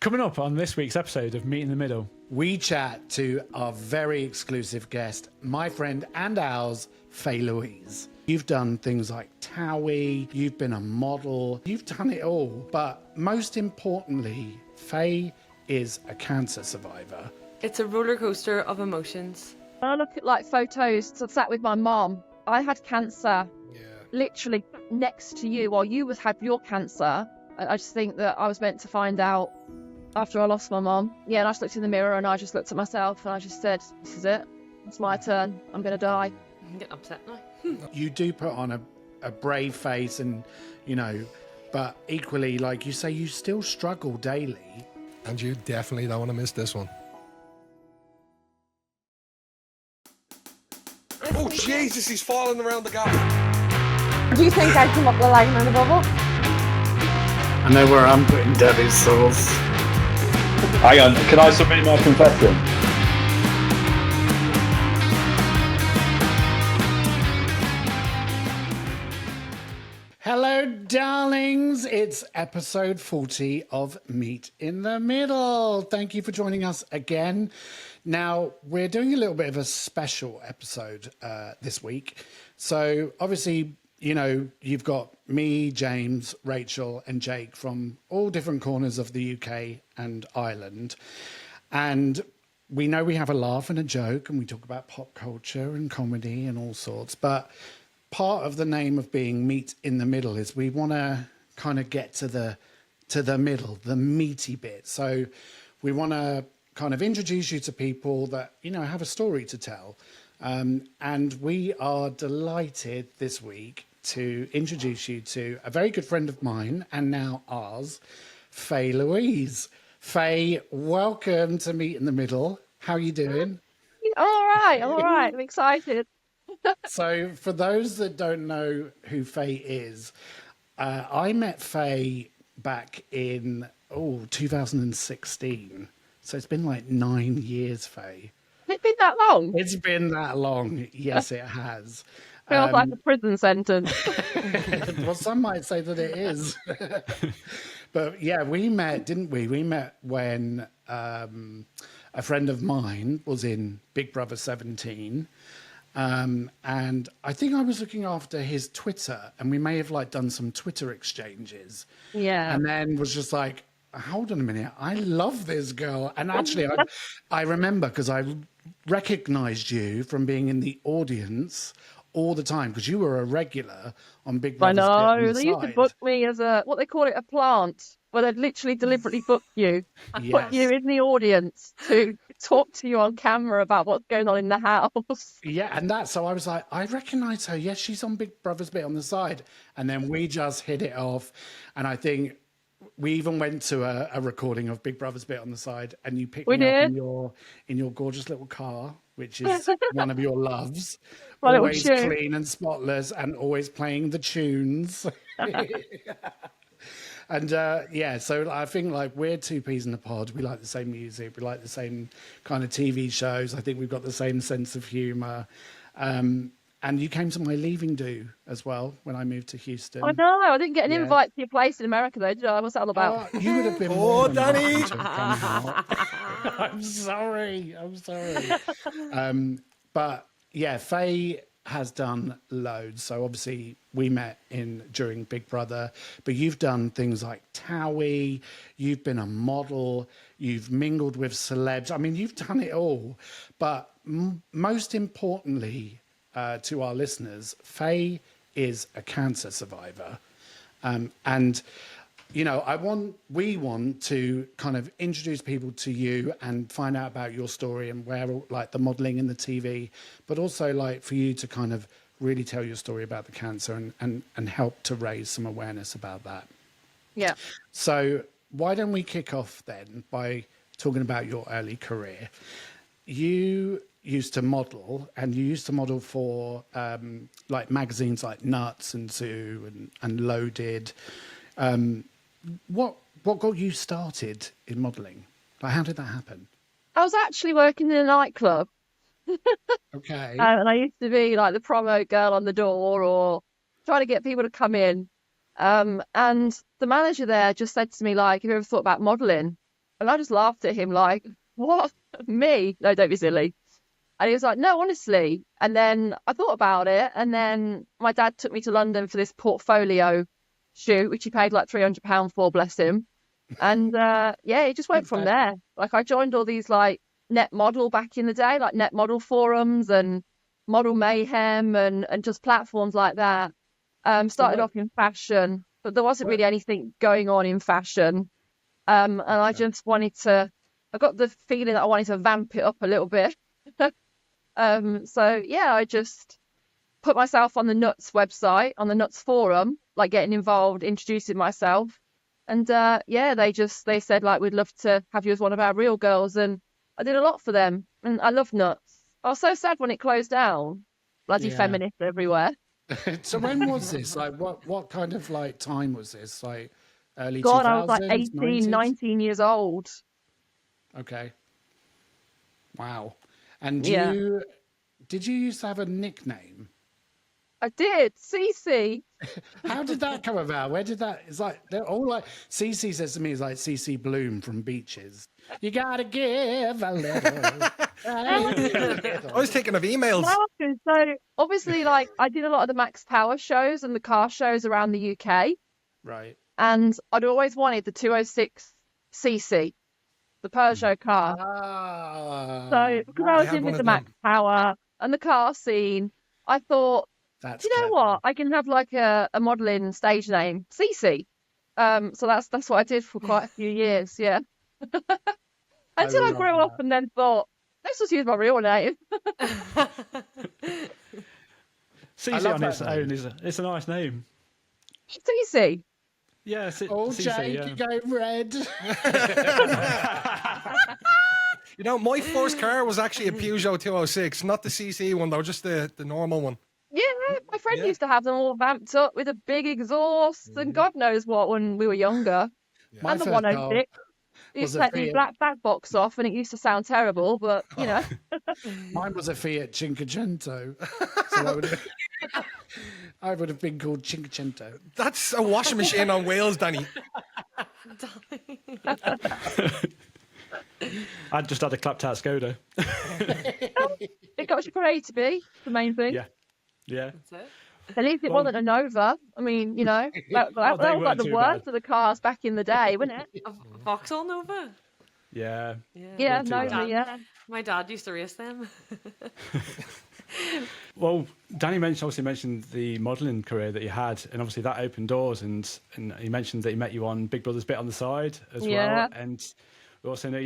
Coming up on this week's episode of Meet in the Middle, we chat to our very exclusive guest, my friend and ours, Faye Louise. You've done things like TOWIE, you've been a model, you've done it all. But most importantly, Faye is a cancer survivor. It's a roller coaster of emotions. When I look at like photos, I sat with my mom. I had cancer literally next to you while you had your cancer. I just think that I was meant to find out after I lost my mom. Yeah, and I just looked in the mirror and I just looked at myself and I just said, this is it. It's my turn. I'm going to die. I'm getting upset now. You do put on a brave face and, you know, but equally, like you say, you still struggle daily. And you definitely don't want to miss this one. Oh, Jesus, he's falling around the gap. Do you think I'd come up the line in the bubble? I know where I'm putting Debbie's sauce. Hang on, can I submit my confession? Hello, darlings. It's episode 40 of Meet in the Middle. Thank you for joining us again. Now, we're doing a little bit of a special episode this week. So, obviously, you know, you've got me, James, Rachel, and Jake from all different corners of the UK and Ireland. And we know we have a laugh and a joke, and we talk about pop culture and comedy and all sorts. But part of the name of being Meet in the Middle is we want to kind of get to the middle, the meaty bit. So we want to kind of introduce you to people that, you know, have a story to tell. And we are delighted this week to introduce you to a very good friend of mine and now ours, Faye Louise. Faye, welcome to Meet in the Middle. How are you doing? I'm all right. I'm excited. So for those that don't know who Faye is, I met Faye back in 2016. So it's been like 9 years, Faye. Has it been that long? It's been that long. Yes, it has. Feels like a prison sentence. Well, some might say that it is. But yeah, we met, didn't we? We met when a friend of mine was in Big Brother 17. And I think I was looking after his Twitter and we may have like done some Twitter exchanges. Yeah. And then was just like, hold on a minute, I love this girl. And actually, I remember because I recognized you from being in the audience all the time because you were a regular on Big Brother's Bit I on know. the They used to Side. book me as what they call it, a plant, where they'd literally deliberately book you and put you in the audience to talk to you on camera about what's going on in the house. Yeah, and so I was like, I recognize her. Yes, she's on Big Brother's Bit on the Side. And then we just hit it off. And I think we even went to a recording of Big Brother's Bit on the Side, and you picked me up in your gorgeous little car, which is one of your loves. My always little shoe. clean and spotless, and always playing the tunes. And yeah, so I think like we're two peas in a pod. We like the same music. We like the same kind of TV shows. I think we've got the same sense of humour. And you came to my leaving do as well when I moved to Houston. I know. I didn't get an invite to your place in America, though, did I? What's that all about? Oh, you would have been more than welcome to have come out. I'm sorry. But yeah, Faye has done loads. So obviously we met during Big Brother, but you've done things like TOWIE, you've been a model, you've mingled with celebs. I mean, you've done it all. But most importantly, to our listeners, Faye is a cancer survivor. And, you know, we want to kind of introduce people to you and find out about your story and where, like, the modeling and the TV, but also, like, for you to kind of really tell your story about the cancer and help to raise some awareness about that. Yeah. So why don't we kick off then by talking about your early career? You used to model, and you used to model for like magazines like Nuts and Zoo and Loaded. What got you started in modeling? Like, how did that happen? I was actually working in a nightclub. Okay. And I used to be like the promo girl on the door or trying to get people to come in. And the manager there just said to me, like, have you ever thought about modeling? And I just laughed at him like, what? Me? No, don't be silly. And he was like, no, honestly. And then I thought about it. And then my dad took me to London for this portfolio shoot, which he paid like £300 for, bless him. And it just went from there. Like I joined all these like Net Model back in the day, like Net Model forums and Model Mayhem and just platforms like that. Started off in fashion, but there wasn't really anything going on in fashion. And I just wanted to, I got the feeling that I wanted to vamp it up a little bit. I just put myself on the Nuts website, on the Nuts forum, like getting involved, introducing myself. And they said like, we'd love to have you as one of our real girls. And I did a lot for them. And I love Nuts. I was so sad when it closed down. Bloody feminists everywhere. So when was this? Like what kind of like time was this? Like early 2000s? I was like 18, 90s? 19 years old. Okay. Wow. And did you used to have a nickname? I did. Cece. How did that come about? Where did that? It's like they're all like Cece says to me is like Cece Bloom from Beaches. You gotta give a little. I was thinking of emails. So obviously, like I did a lot of the Max Power shows and the car shows around the UK. Right. And I'd always wanted the 206 CC, the Peugeot car. So because I was in with the Max Power and the car scene, I thought, you know what? I can have like a modelling stage name, CC. So that's what I did for quite a few years. Yeah. Until I grew up and then thought, let's just use my real name. CC on its own it's a nice name. CC. Yeah, Jake, you go red. You know, my first car was actually a Peugeot 206, not the CC one though, just the normal one. Yeah, my friend used to have them all vamped up with a big exhaust and God knows what when we were younger. And the 106. You used to take the black box off and it used to sound terrible, but, you know. Mine was a Fiat Cinquecento. So I would have been called Cinquecento. That's a washing machine on wheels, Danny. I just had a clapped out Skoda. It got you from A to B, the main thing. Yeah. That's it. At least it wasn't a Nova. I mean, you know, that was like the worst of the cars back in the day, wasn't it? A Vauxhall Nova? Yeah. Yeah, Nova, yeah. My dad used to race them. Well, Danny obviously mentioned the modelling career that you had, and obviously that opened doors, and he mentioned that he met you on Big Brother's Bit on the Side as well. And we also know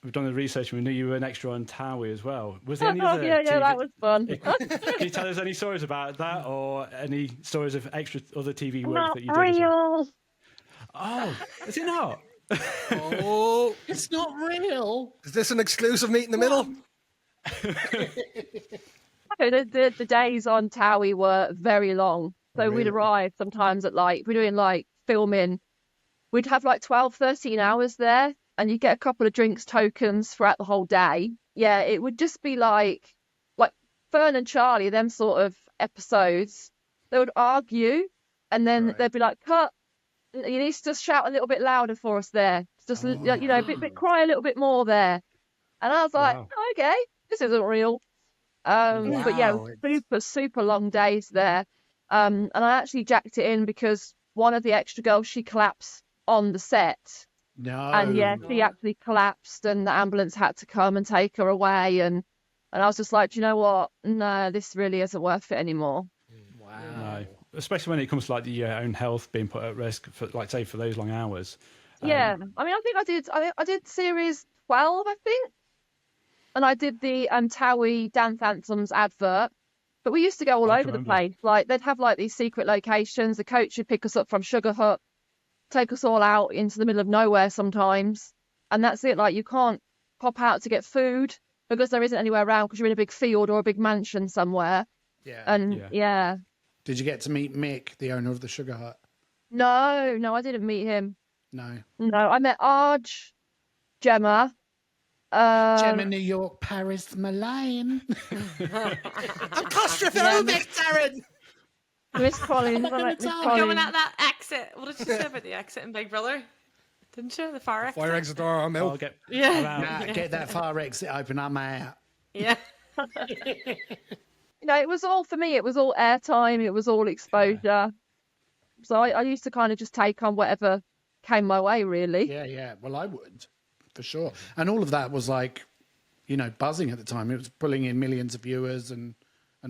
we've done the research and we knew you were an extra on Towie as well. Was there any other TV... that was fun. Can you tell us any stories about that or any stories of other TV work that you did? Real. Oh, is it not? Oh, it's not real. Is this an exclusive meet in the middle? The days on Towie were very long. So we'd arrive sometimes at like, we're doing like filming, we'd have like 12, 13 hours there and you get a couple of drinks tokens throughout the whole day. Yeah, it would just be like Fern and Charlie, them sort of episodes, they would argue and then they'd be like, cut, you need to just shout a little bit louder for us there. Just, cry a little bit more there. And I was like, okay, this isn't real. But yeah, super, super long days there. And I actually jacked it in because one of the extra girls, she collapsed on the set. No. And she actually collapsed and the ambulance had to come and take her away. And I was just like, do you know what? No, this really isn't worth it anymore. Wow. No. Especially when it comes to like your own health being put at risk for for those long hours. Yeah. I mean, I think I did series 12, I think. And I did the Towie Dance Anthems advert. But we used to go all over the place. Like, they'd have, like, these secret locations. The coach would pick us up from Sugar Hut, take us all out into the middle of nowhere sometimes. And that's it. Like, you can't pop out to get food because there isn't anywhere around because you're in a big field or a big mansion somewhere. Yeah. And, yeah. Did you get to meet Mick, the owner of the Sugar Hut? No, I didn't meet him. No. No, I met Arj, Gemma. Gemma, New York, Paris, Milan. I'm claustrophobic, Darren. Miss Collins. I met Miss Collins. Coming at that exit. What did you say about the exit in Big Brother? Didn't you? The fire exit. Fire exit door, I'm I'll out. get Yeah. I'm out. Nah, get that fire exit open. I'm out. Yeah. You know, it was all for me. It was all airtime. It was all exposure. So I used to kind of just take on whatever came my way, really. Yeah. Well, I would, for sure. And all of that was like, you know, buzzing at the time. It was pulling in millions of viewers and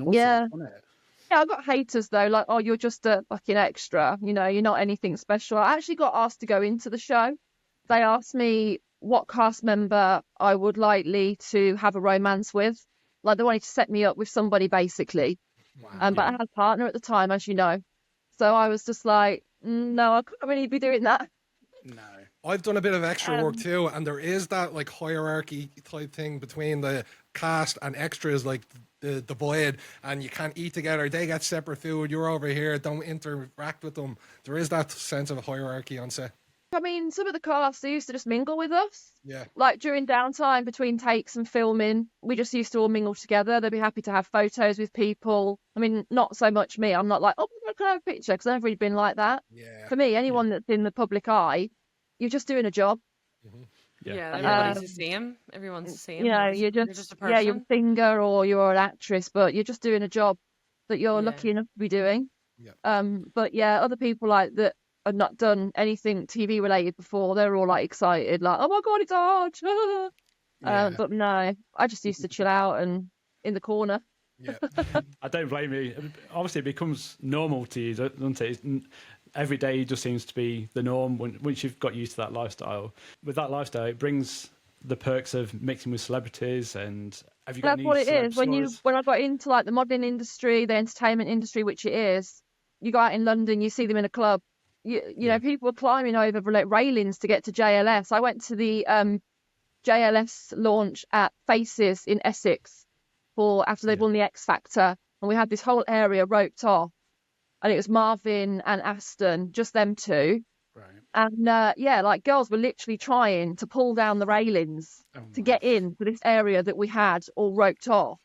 all Yeah. sorts, wasn't it? Yeah, I got haters though, like, oh, you're just a fucking extra. You know, you're not anything special. I actually got asked to go into the show. They asked me what cast member I would likely to have a romance with. Like, they wanted to set me up with somebody, basically. Wow. But I had a partner at the time, as you know. So I was just like, no, I couldn't really be doing that. No. I've done a bit of extra work too, and there is that like hierarchy type thing between the cast and extras, like the divide, and you can't eat together. They get separate food. You're over here. Don't interact with them. There is that sense of a hierarchy on set. I mean, some of the cast, they used to just mingle with us. Yeah. Like during downtime between takes and filming, we just used to all mingle together. They'd be happy to have photos with people. I mean, not so much me. I'm not like, oh, can I have a picture? Because I've never really been like that. Yeah. For me, anyone that's in the public eye, you're just doing a job. Yeah. Everybody's the same. Everyone's the same. You know, you're You're just a person. you're a singer or you're an actress, but you're just doing a job that you're Yeah. lucky enough to be doing. Yeah. But yeah, other people like that had not done anything TV related before, they're all like excited, like, oh my god, it's hard. Yeah. But no, I just used to chill out and in the corner. Yeah. I don't blame you. Obviously, it becomes normal to you, doesn't it? Every day just seems to be the norm once you've got used to that lifestyle. With that lifestyle, it brings the perks of mixing with celebrities. And have you got That's any what it celeb is. stories? When I got into like the modelling industry, the entertainment industry, which it is, you go out in London, you see them in a club. You know, people were climbing over like railings to get to JLS. I went to the JLS launch at Faces in Essex after they'd won the X Factor, and we had this whole area roped off, and it was Marvin and Aston, just them two. Right. And like girls were literally trying to pull down the railings to get into this area that we had all roped off.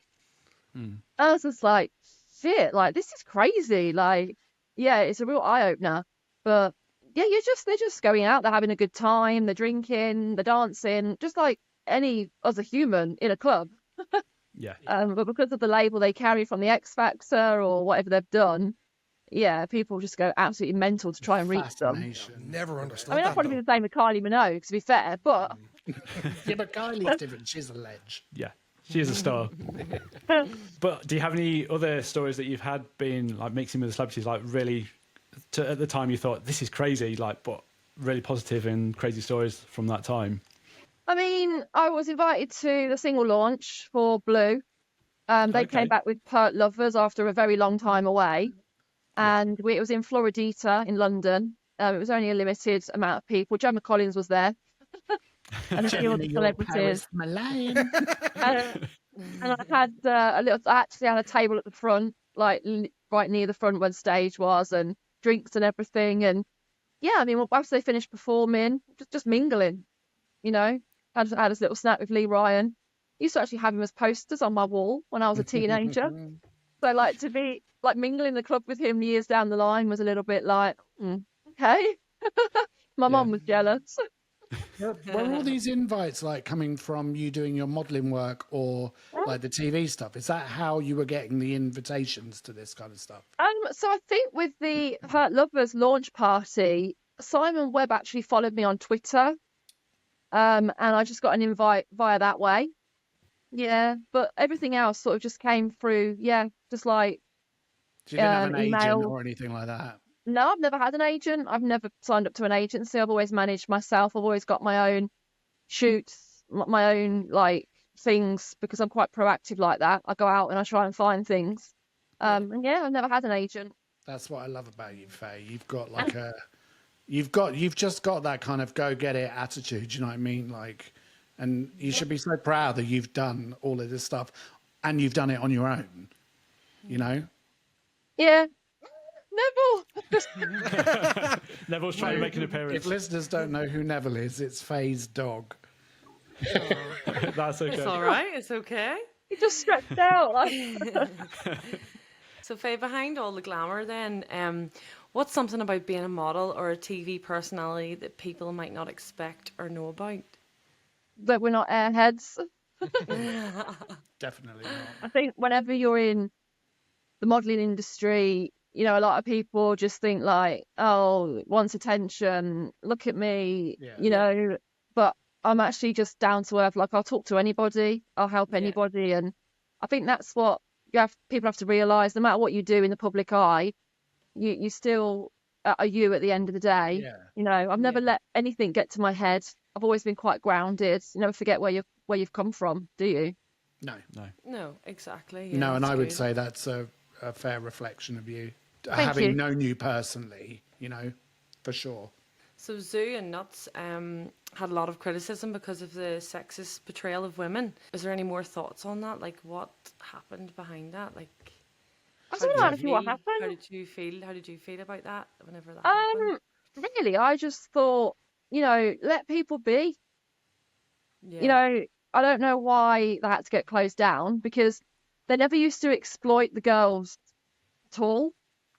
I was just like, shit, like this is crazy. Like, yeah, it's a real eye opener. But yeah, they're just going out, they're having a good time, they're drinking, they're dancing, just like any other human in a club. Yeah. But because of the label they carry from the X Factor or whatever they've done, yeah, people just go absolutely mental to try and reach them. Fascination. Never understood I mean, that. that'd probably though. be the same with Kylie Minogue, to be fair, but Yeah, but Kylie's different. She's a ledge. Yeah. She is a star. But do you have any other stories that you've had being like mixing with the celebrities, like really at the time you thought this is crazy, like, but really positive and crazy stories from that time? I mean, I was invited to the single launch for Blue. They Okay. came back with Pert Lovers after a very long time away. And it was in Floridita in London. It was only a limited amount of people. Gemma Collins was there. And a few other celebrities. Malayan. And I had I actually had a table at the front, like right near the front where the stage was, and drinks and everything. And yeah, I mean, after they finished performing, just mingling, you know. I had a little snack with Lee Ryan. I used to actually have him as posters on my wall when I was a teenager. So like to be like mingling the club with him years down the line was a little bit like, okay. My mum was jealous. Were all these invites like coming from you doing your modelling work or like the TV stuff? Is that how you were getting the invitations to this kind of stuff? So I think with the Hurt Lovers launch party, Simon Webb actually followed me on Twitter. And I just got an invite via that way. Yeah, but everything else sort of just came through, just like So you didn't have an agent email. or anything like that? No, I've never had an agent. I've never signed up to an agency. I've always managed myself. I've always got my own shoots, my own like things, because I'm quite proactive like that. I go out and I try and find things. And yeah, I've never had an agent. That's what I love about you, Faye. You've got like you've just got that kind of go get it attitude. You know what I mean? Like, and you should be so proud that you've done all of this stuff, and you've done it on your own. You know? Yeah. Neville. Neville's trying to make an If appearance. listeners don't know who Neville is, it's Faye's dog. That's okay. It's all right. It's okay. He just stretched out. Like... So Faye, behind all the glamour then, What's something about being a model or a TV personality that people might not expect or know about? That we're not airheads. Definitely not. I think whenever you're in the modeling industry, you know, a lot of people just think like, oh, wants attention, look at me, you know, but I'm actually just down to earth. Like, I'll talk to anybody, I'll help anybody. And I think that's what people have to realize. No matter what you do in the public eye, you still are you at the end of the day. You know, I've never let anything get to my head. I've always been quite grounded. You never forget where you've come from, do you? No, exactly. No, and I would good. say that's a fair reflection of you. Thank Having you. known you personally, you know, for sure. So Zoo and Nuts had a lot of criticism because of the sexist portrayal of women. Is there any more thoughts on that? Like, what happened behind that? Like, I don't know actually what happened. How did you feel? How did you feel about that whenever that happened? Really, I just thought, you know, let people be. Yeah. You know, I don't know why that had to get closed down, because they never used to exploit the girls at all.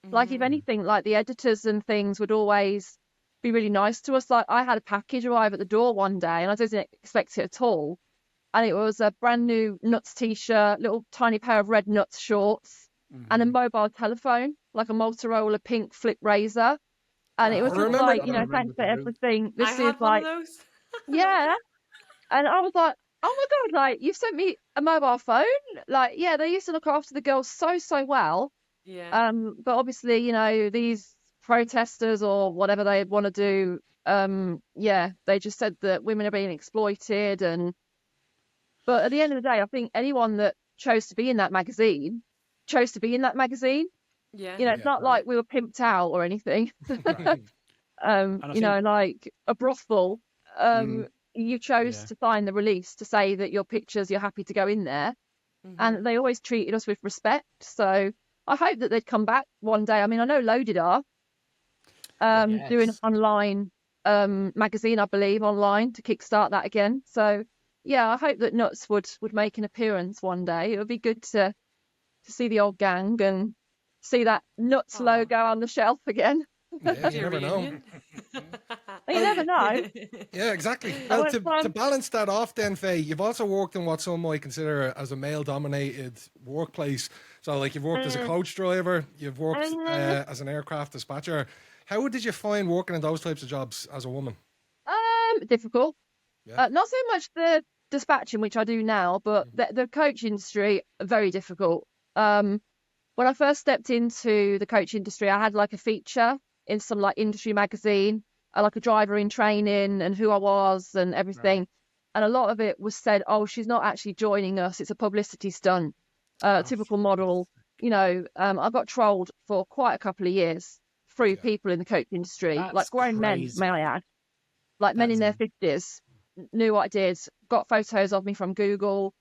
Like, if anything, like the editors and things would always be really nice to us. Like, I had a package arrive at the door one day and I didn't expect it at all. And it was a brand new Nuts t-shirt, little tiny pair of red Nuts shorts, and a mobile telephone, like a Motorola pink flip razor. And it was just like, you know, thanks for everything. This I is had one like, of those. yeah. And I was like, oh my God, like, you've sent me a mobile phone? Like, yeah, they used to look after the girls so well. Yeah. But obviously, you know, these protesters or whatever they want to do, they just said that women are being exploited. But at the end of the day, I think anyone that chose to be in that magazine chose to be in that magazine. Yeah. You know, it's not like we were pimped out or anything. You know, like a brothel. You chose to sign the release to say that your pictures, you're happy to go in there. And they always treated us with respect. So I hope that they'd come back one day. I mean, I know Loaded are doing an online magazine, I believe, online to kickstart that again. So yeah, I hope that Nuts would make an appearance one day. It would be good to see the old gang and see that Nuts logo on the shelf again. Yeah, you never know. You never know. Yeah, exactly. Well, to balance that off then, Faye, you've also worked in what some might consider as a male-dominated workplace. So, like, you've worked as a coach driver, you've worked as an aircraft dispatcher. How did you find working in those types of jobs as a woman? Difficult. Not so much the dispatching, which I do now, but the coach industry, very difficult. When I first stepped into the coach industry, I had like a feature in some like industry magazine, like a driver in training and who I was and everything. And a lot of it was said, oh, she's not actually joining us. It's a publicity stunt, typical model. You know, I got trolled for quite a couple of years through people in the coach industry, like grown men, may I add, like men in their 50s, knew what I did, got photos of me from Google,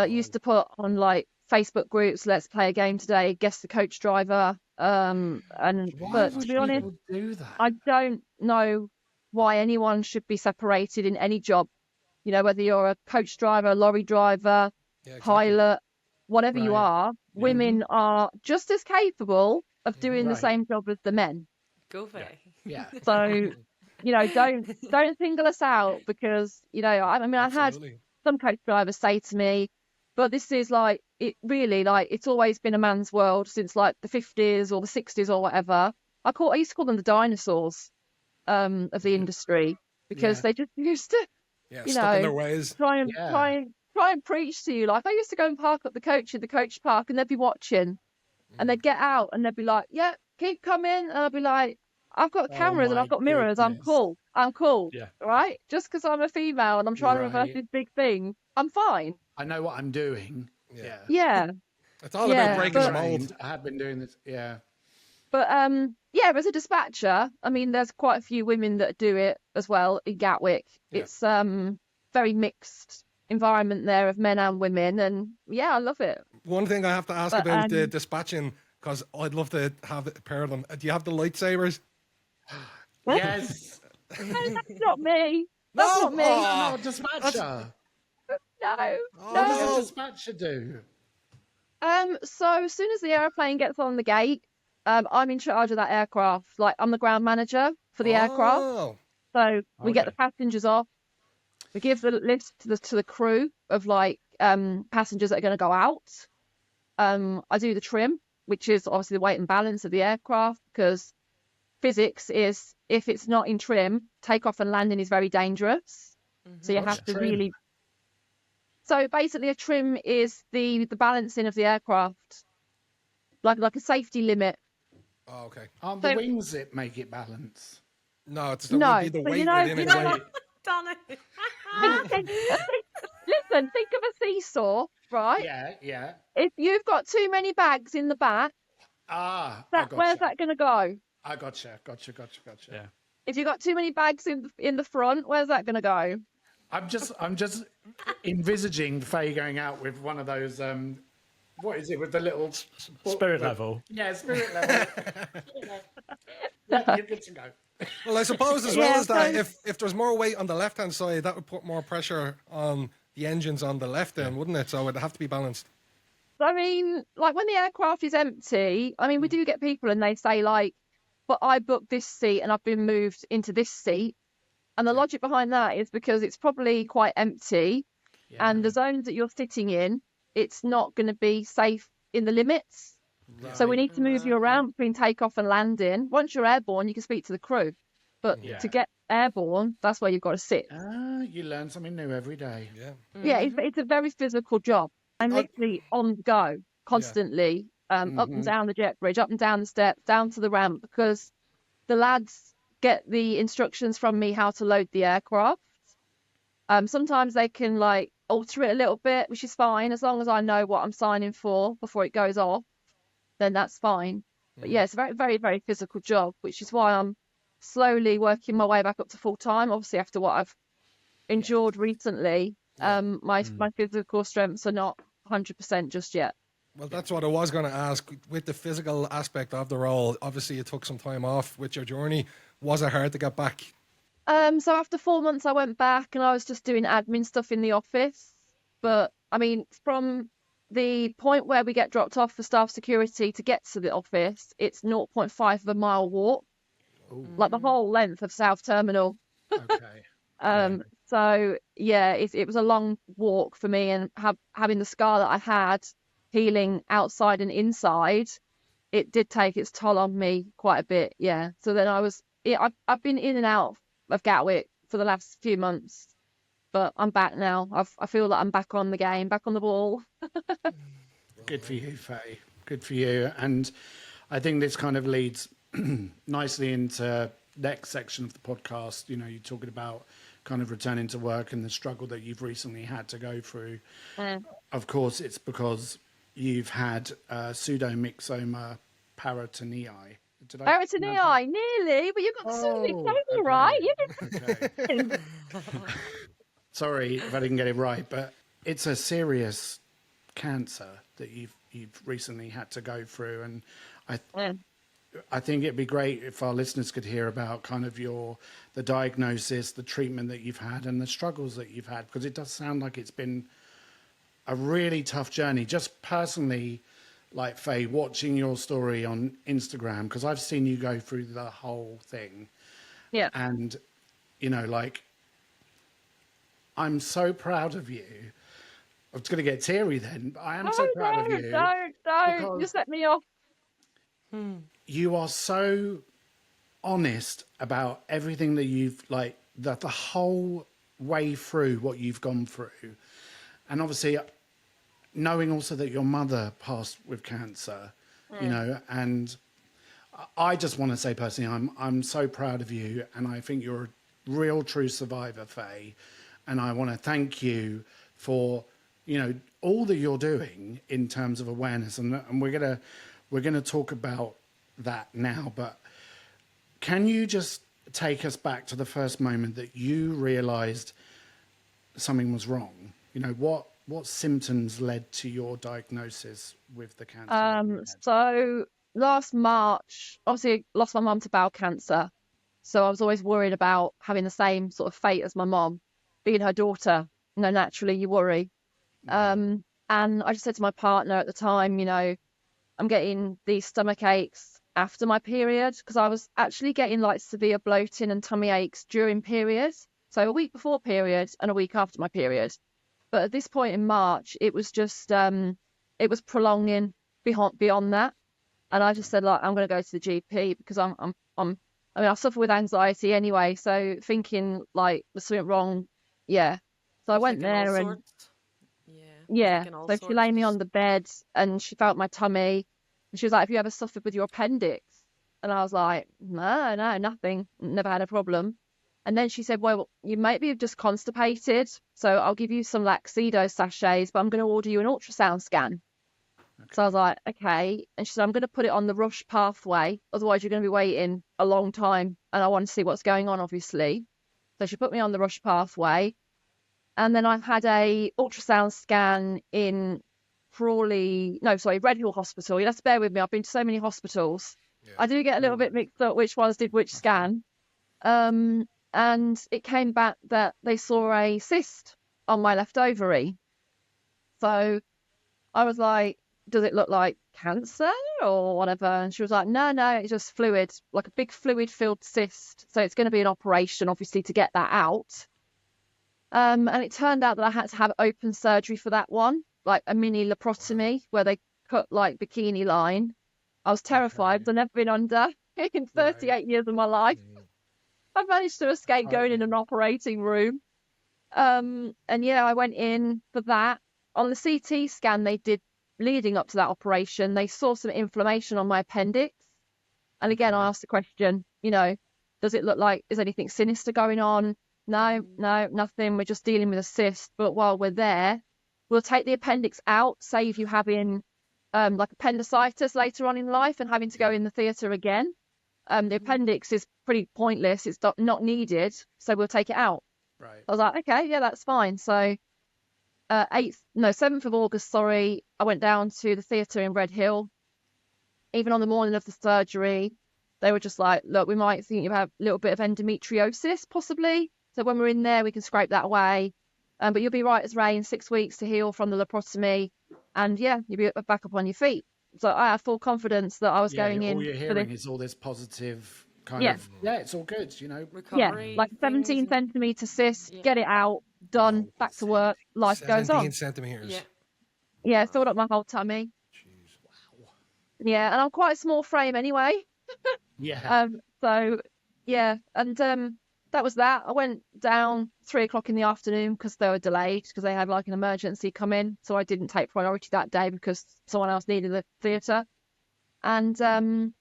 used to put on like Facebook groups, let's play a game today, guess the coach driver. But to be honest, I don't know why anyone should be separated in any job. You know, whether you're a coach driver, a lorry driver, pilot, whatever you are, women are just as capable of doing the same job as the men. Go Faye. Yeah. So, you know, don't single us out, because, you know, I mean, I had some coach drivers say to me, but this is like, it really, like, it's always been a man's world since like the 50s or the 60s or whatever. I used to call them the dinosaurs of the industry, because they just used to, you stuck know, in their ways. try and preach to you. Like, I used to go and park up the coach in the coach park, and they'd be watching, and they'd get out and they'd be like, yeah, keep coming. And I'd be like, I've got cameras and I've got mirrors. I'm cool. Yeah. Right? Just because I'm a female and I'm trying to reverse this big thing, I'm fine. I know what I'm doing. Yeah. It's all about breaking the mold. I have been doing this. Yeah. But as a dispatcher, I mean, there's quite a few women that do it as well in Gatwick. It's very mixed environment there of men and women, and I love it. One thing I have to ask about the dispatching, because I'd love to have a pair of them. Do you have the lightsabers? Yes. No, that's not me. That's not me. Oh, dispatcher. No. What does a dispatcher do? So as soon as the airplane gets on the gate, I'm in charge of that aircraft. Like, I'm the ground manager for the aircraft. Oh, So we get the Okay. passengers off. We give the list to the crew of like passengers that are going to go out. I do the trim, which is obviously the weight and balance of the aircraft, because physics is, if it's not in trim, takeoff and landing is very dangerous. So you What's have to trim? really. So basically, a trim is the balancing of the aircraft, like a safety limit. oh, okay. Aren't the So- wings that make it balance? No, it's No, would be the so weight within you it. know, Weight. Donna. listen, think of a seesaw, right? Yeah. If you've got too many bags in the back, I where's gotcha. that going to go? I gotcha. Yeah. If you've got too many bags in the front, where's that going to go? I'm just envisaging Faye going out with one of those. What is it with the little Spirit level. Yeah, spirit level. Yeah, you're good to go. Well, I suppose as well Yeah, as that, so- if there's more weight on the left-hand side, that would put more pressure on the engines on the left end, wouldn't it? So it'd have to be balanced. I mean, like when the aircraft is empty, I mean, we do get people and they say like, but I booked this seat and I've been moved into this seat. And the logic behind that is because it's probably quite empty, and the zones that you're sitting in, it's not going to be safe in the limits. So we need to move you around between takeoff and landing. Once you're airborne, you can speak to the crew. But to get airborne, that's where you've got to sit. You learn something new every day. Yeah. Yeah, it's a very physical job. I'm literally on the go constantly, up and down the jet bridge, up and down the steps, down to the ramp, because the lads get the instructions from me how to load the aircraft. Sometimes they can like alter it a little bit, which is fine, as long as I know what I'm signing for before it goes off, then that's fine. But yeah, it's a very, very, very physical job, which is why I'm slowly working my way back up to full time. Obviously, after what I've endured recently, my physical strengths are not 100% just yet. Well, that's what I was going to ask. With the physical aspect of the role, obviously you took some time off with your journey. Was it hard to get back? So after 4 months, I went back and I was just doing admin stuff in the office. But I mean, from the point where we get dropped off for staff security to get to the office, it's 0.5 of a mile walk, like the whole length of South Terminal. Okay. So yeah, it was a long walk for me, and having the scar that I had healing outside and inside, it did take its toll on me quite a bit. Yeah. So then I've been in and out of Gatwick for the last few months, but I'm back now. I feel that I'm back on the game, back on the ball. Good for you, Faye. Good for you. And I think this kind of leads nicely into next section of the podcast. You know, you're talking about kind of returning to work and the struggle that you've recently had to go through. Of course, it's because you've had Pseudomyxoma Peritonei. Peritonei, nearly, but you got the pseudomyxoma right. Okay. Sorry if I didn't get it right, but it's a serious cancer that you've recently had to go through, and I think it'd be great if our listeners could hear about kind of the diagnosis, the treatment that you've had, and the struggles that you've had, because it does sound like it's been a really tough journey. Just personally, like Faye, watching your story on Instagram, because I've seen you go through the whole thing. Yeah. And, you know, like, I'm so proud of you. I was going to get teary then, but I am so proud of you. Don't. because You set me off. You are so honest about everything that you've, like, the whole way through what you've gone through. And obviously, knowing also that your mother passed with cancer, you know, and I just want to say personally, I'm so proud of you, and I think you're a real true survivor, Faye. And I want to thank you for, you know, all that you're doing in terms of awareness, and we're gonna talk about that now. But can you just take us back to the first moment that you realised something was wrong? You know, what symptoms led to your diagnosis with the cancer? that you had? So last March, obviously lost my mum to bowel cancer. So I was always worried about having the same sort of fate as my mum, being her daughter. You know, naturally you worry. And I just said to my partner at the time, you know, I'm getting these stomach aches. after my period, because I was actually getting like severe bloating and tummy aches during periods. So a week before period and a week after my period. But at this point in March, it was just it was prolonging beyond that. And I just said, like, I'm going to go to the GP because I mean, I suffer with anxiety anyway. So thinking like there's something wrong. Yeah. So I went there and yeah. So she lay me on the bed and she felt my tummy. And she was like, have you ever suffered with your appendix? And I was like, no, nothing. Never had a problem. And then she said, well, you might be just constipated. So I'll give you some Laxido sachets, but I'm going to order you an ultrasound scan. Okay. So I was like, okay. And she said, I'm going to put it on the rush pathway. Otherwise, you're going to be waiting a long time. And I want to see what's going on, obviously. So she put me on the rush pathway. And then I've had a ultrasound scan in Red Hill Hospital. You have to bear with me. I've been to so many hospitals. Yeah. I do get a little bit mixed up which ones did which scan. And it came back that they saw a cyst on my left ovary. So I was like, does it look like cancer or whatever? And she was like, no, it's just fluid, like a big fluid-filled cyst. So it's going to be an operation, obviously, to get that out. And it turned out that I had to have open surgery for that one, like a mini laparotomy where they cut like bikini line. I was terrified because I've never been under in 38 years of my life. I managed to escape going in an operating room. And yeah, I went in for that. On the CT scan they did leading up to that operation, they saw some inflammation on my appendix. And again, I asked the question, does it look like, is anything sinister going on? No, nothing. We're just dealing with a cyst. But while we're there, we'll take the appendix out, save you having like appendicitis later on in life and having to go in the theatre again. The appendix is pretty pointless. It's not needed. So we'll take it out. Right. I was like, okay, yeah, that's fine. So 7th of August, I went down to the theatre in Red Hill. Even on the morning of the surgery, they were just like, look, we might think you have a little bit of endometriosis, possibly. So when we're in there, we can scrape that away. But you'll be right as rain, 6 weeks to heal from the laparotomy. And yeah, you'll be back up on your feet. So I had full confidence that I was going in. All you're hearing is all this positive kind of, it's all good, recovery. Yeah, like 17 centimetre cyst, get it out, done, back to work, life goes on. 17 centimetres. Yeah, filled up my whole tummy. Jeez, wow. Yeah, and I'm quite a small frame anyway. Yeah. So, yeah, and that was that. I went down 3 o'clock in the afternoon because they were delayed because they had like an emergency come in. So I didn't take priority that day because someone else needed the theatre. And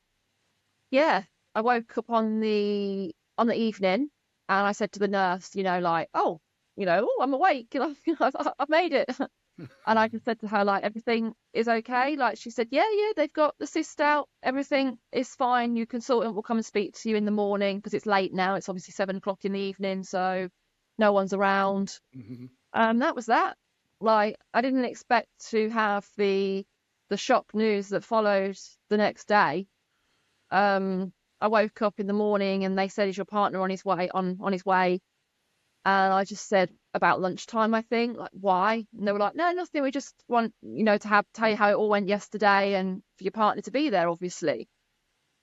yeah, I woke up on the evening and I said to the nurse, I'm awake. I've made it. And I just said to her, like, everything is okay. Like, she said, yeah, they've got the cyst out. Everything is fine. Your consultant will come and speak to you in the morning because it's late now. It's obviously 7 o'clock in the evening, so no one's around. Mm-hmm. That was that. Like, I didn't expect to have the shock news that followed the next day. I woke up in the morning and they said, is your partner on his way? On his way. And I just said about lunchtime, I think, like, why? And they were like, no, nothing. We just want, to tell you how it all went yesterday and for your partner to be there, obviously.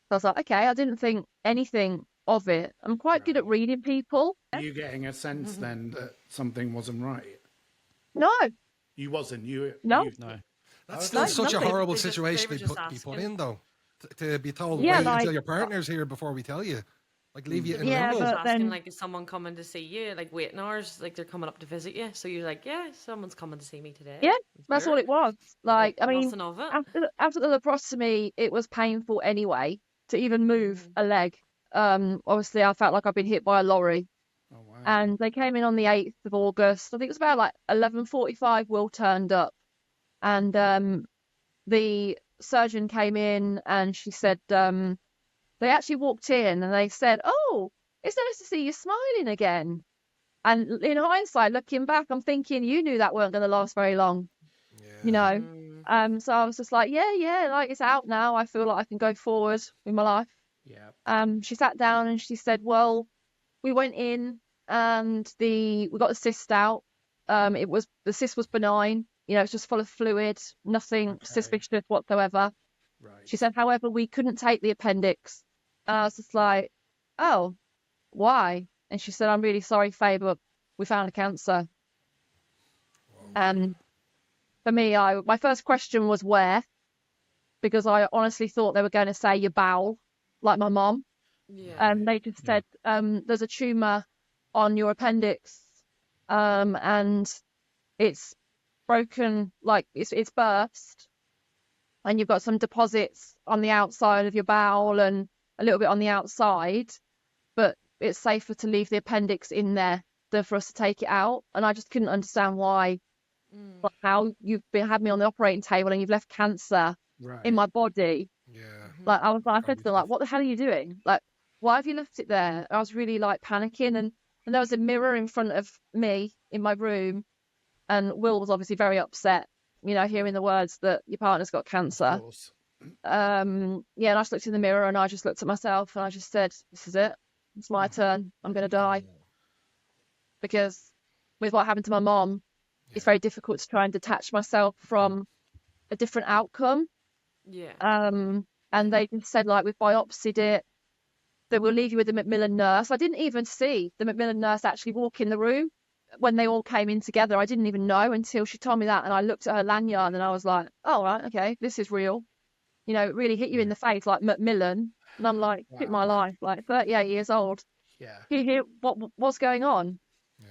So I was like, okay, I didn't think anything of it. I'm quite good at reading people. Are you getting a sense then that something wasn't right? No. You wasn't? No. That's still such a horrible situation to be put in, though. To be told, wait until your partner's here before we tell you. Like, leave you in limbo. But asking, like, is someone coming to see you? Like, waiting hours, like, they're coming up to visit you. So you're like, yeah, someone's coming to see me today. Yeah, that's all it was. Like, I mean, of it. after the laparotomy, it was painful anyway to even move a leg. Obviously, I felt like I'd been hit by a lorry. Oh, wow. And they came in on the 8th of August. I think it was about, like, 11:45 Will turned up. And the surgeon came in and she said... they actually walked in and they said, oh, it's nice to see you smiling again. And in hindsight, looking back, I'm thinking you knew that weren't going to last very long, So I was just like, yeah, like, it's out now. I feel like I can go forward with my life. Yeah. She sat down and she said, well, we went in and we got the cyst out. The cyst was benign. It's just full of fluid, nothing suspicious whatsoever. Right. She said, however, we couldn't take the appendix. And I was just like, oh, why? And she said, I'm really sorry, Faye, but we found a cancer. And for me, my first question was where, because I honestly thought they were going to say your bowel, like my mom. Yeah. And they just said, there's a tumour on your appendix, and it's broken, like it's burst, and you've got some deposits on the outside of your bowel and a little bit on the outside, but it's safer to leave the appendix in there than for us to take it out. And I just couldn't understand why, like, how had me on the operating table and you've left cancer in my body. Yeah. Like, I said to them, like, what the hell are you doing? Like, why have you left it there? I was really like panicking, and there was a mirror in front of me in my room, and Will was obviously very upset, hearing the words that your partner's got cancer. Of course. And I just looked in the mirror and I just looked at myself and I just said, this is it. It's my turn. I'm going to die. Because with what happened to my mom, it's very difficult to try and detach myself from a different outcome. Yeah. And they just said, like, we've biopsied it, that we'll leave you with the Macmillan nurse. I didn't even see the Macmillan nurse actually walk in the room when they all came in together. I didn't even know until she told me that. And I looked at her lanyard and I was like, oh, right, okay, this is real. It really hit you in the face, like Macmillan. And I'm like, hit my life, like 38 years old. Yeah. Can you hear what's going on?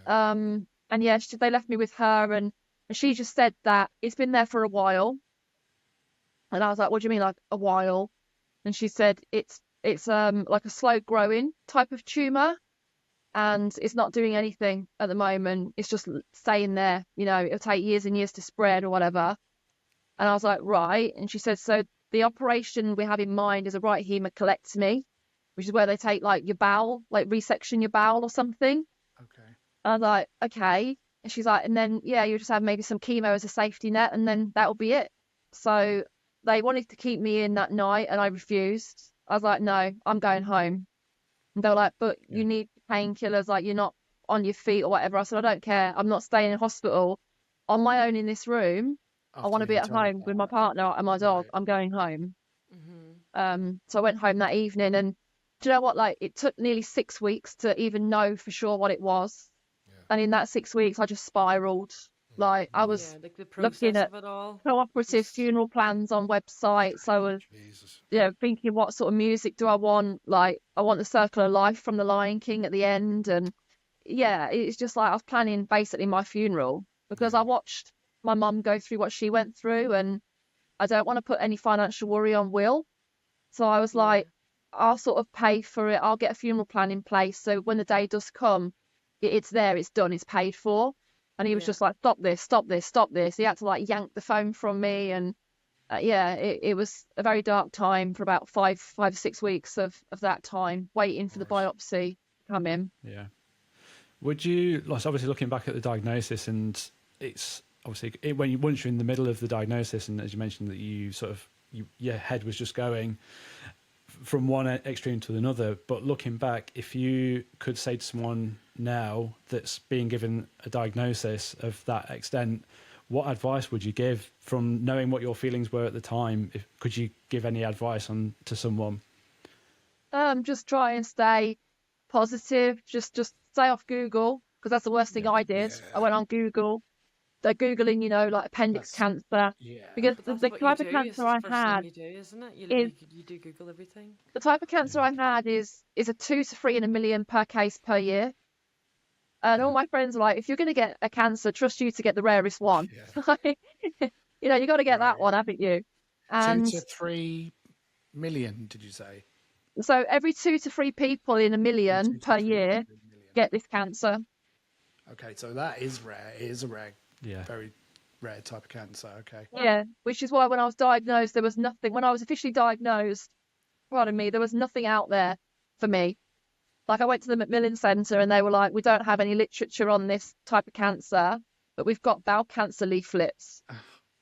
Yeah. And they left me with her, and she just said that it's been there for a while. And I was like, what do you mean, like a while? And she said it's like a slow growing type of tumour, and it's not doing anything at the moment. It's just staying there. It'll take years and years to spread or whatever. And I was like, right. And she said, so the operation we have in mind is a right hemicolectomy, which is where they take like your bowel, like resection your bowel or something. Okay. And I was like, okay. And she's like, and then, you just have maybe some chemo as a safety net, and then that'll be it. So they wanted to keep me in that night, and I refused. I was like, no, I'm going home. And they were like, but you need painkillers, like you're not on your feet or whatever. I said, I don't care. I'm not staying in hospital on my own in this room. I want to be at home with my partner and my dog. I'm going home. So I went home that evening, and do you know what? Like, it took nearly 6 weeks to even know for sure what it was. Yeah. And in that 6 weeks, I just spiraled. Like, I was like the looking process at of it all. cooperative funeral plans on websites. I was, Jesus. thinking, what sort of music do I want? Like, I want the Circle of Life from The Lion King at the end. And it's just like I was planning basically my funeral, because I watched my mum go through what she went through, and I don't want to put any financial worry on Will. So I was like, I'll sort of pay for it. I'll get a funeral plan in place, so when the day does come, it's there, it's done, it's paid for. And he was just like, stop this, stop this, stop this. He had to like yank the phone from me. And it was a very dark time for about 5 or 6 weeks of that time, waiting for the biopsy to come in. Yeah. Would you, like, obviously looking back at the diagnosis, and it's obviously once you're in the middle of the diagnosis, and as you mentioned that you sort of, your head was just going from one extreme to another. But looking back, if you could say to someone now that's being given a diagnosis of that extent, what advice would you give from knowing what your feelings were at the time? Could you give any advice to someone? Just try and stay positive. Just stay off Google, because that's the worst thing I did. I went on Google. They're Googling, like appendix cancer. Yeah. Because the type of cancer I had, you do, isn't it? You do Google everything. The type of cancer I had is a 2 to 3 in a million per case per year. And all my friends are like, if you're going to get a cancer, trust you to get the rarest one. Yeah. You got to get that one, haven't you? And 2 to 3 million, did you say? So every 2 to 3 people in a million per year get this cancer. Okay, so that is rare. It is a rare, Yeah. very rare type of cancer. Okay. Yeah, which is why when I was diagnosed, there was nothing. When I was officially diagnosed, pardon me, there was nothing out there for me. Like, I went to the Macmillan Centre and they were like, we don't have any literature on this type of cancer, but we've got bowel cancer leaflets.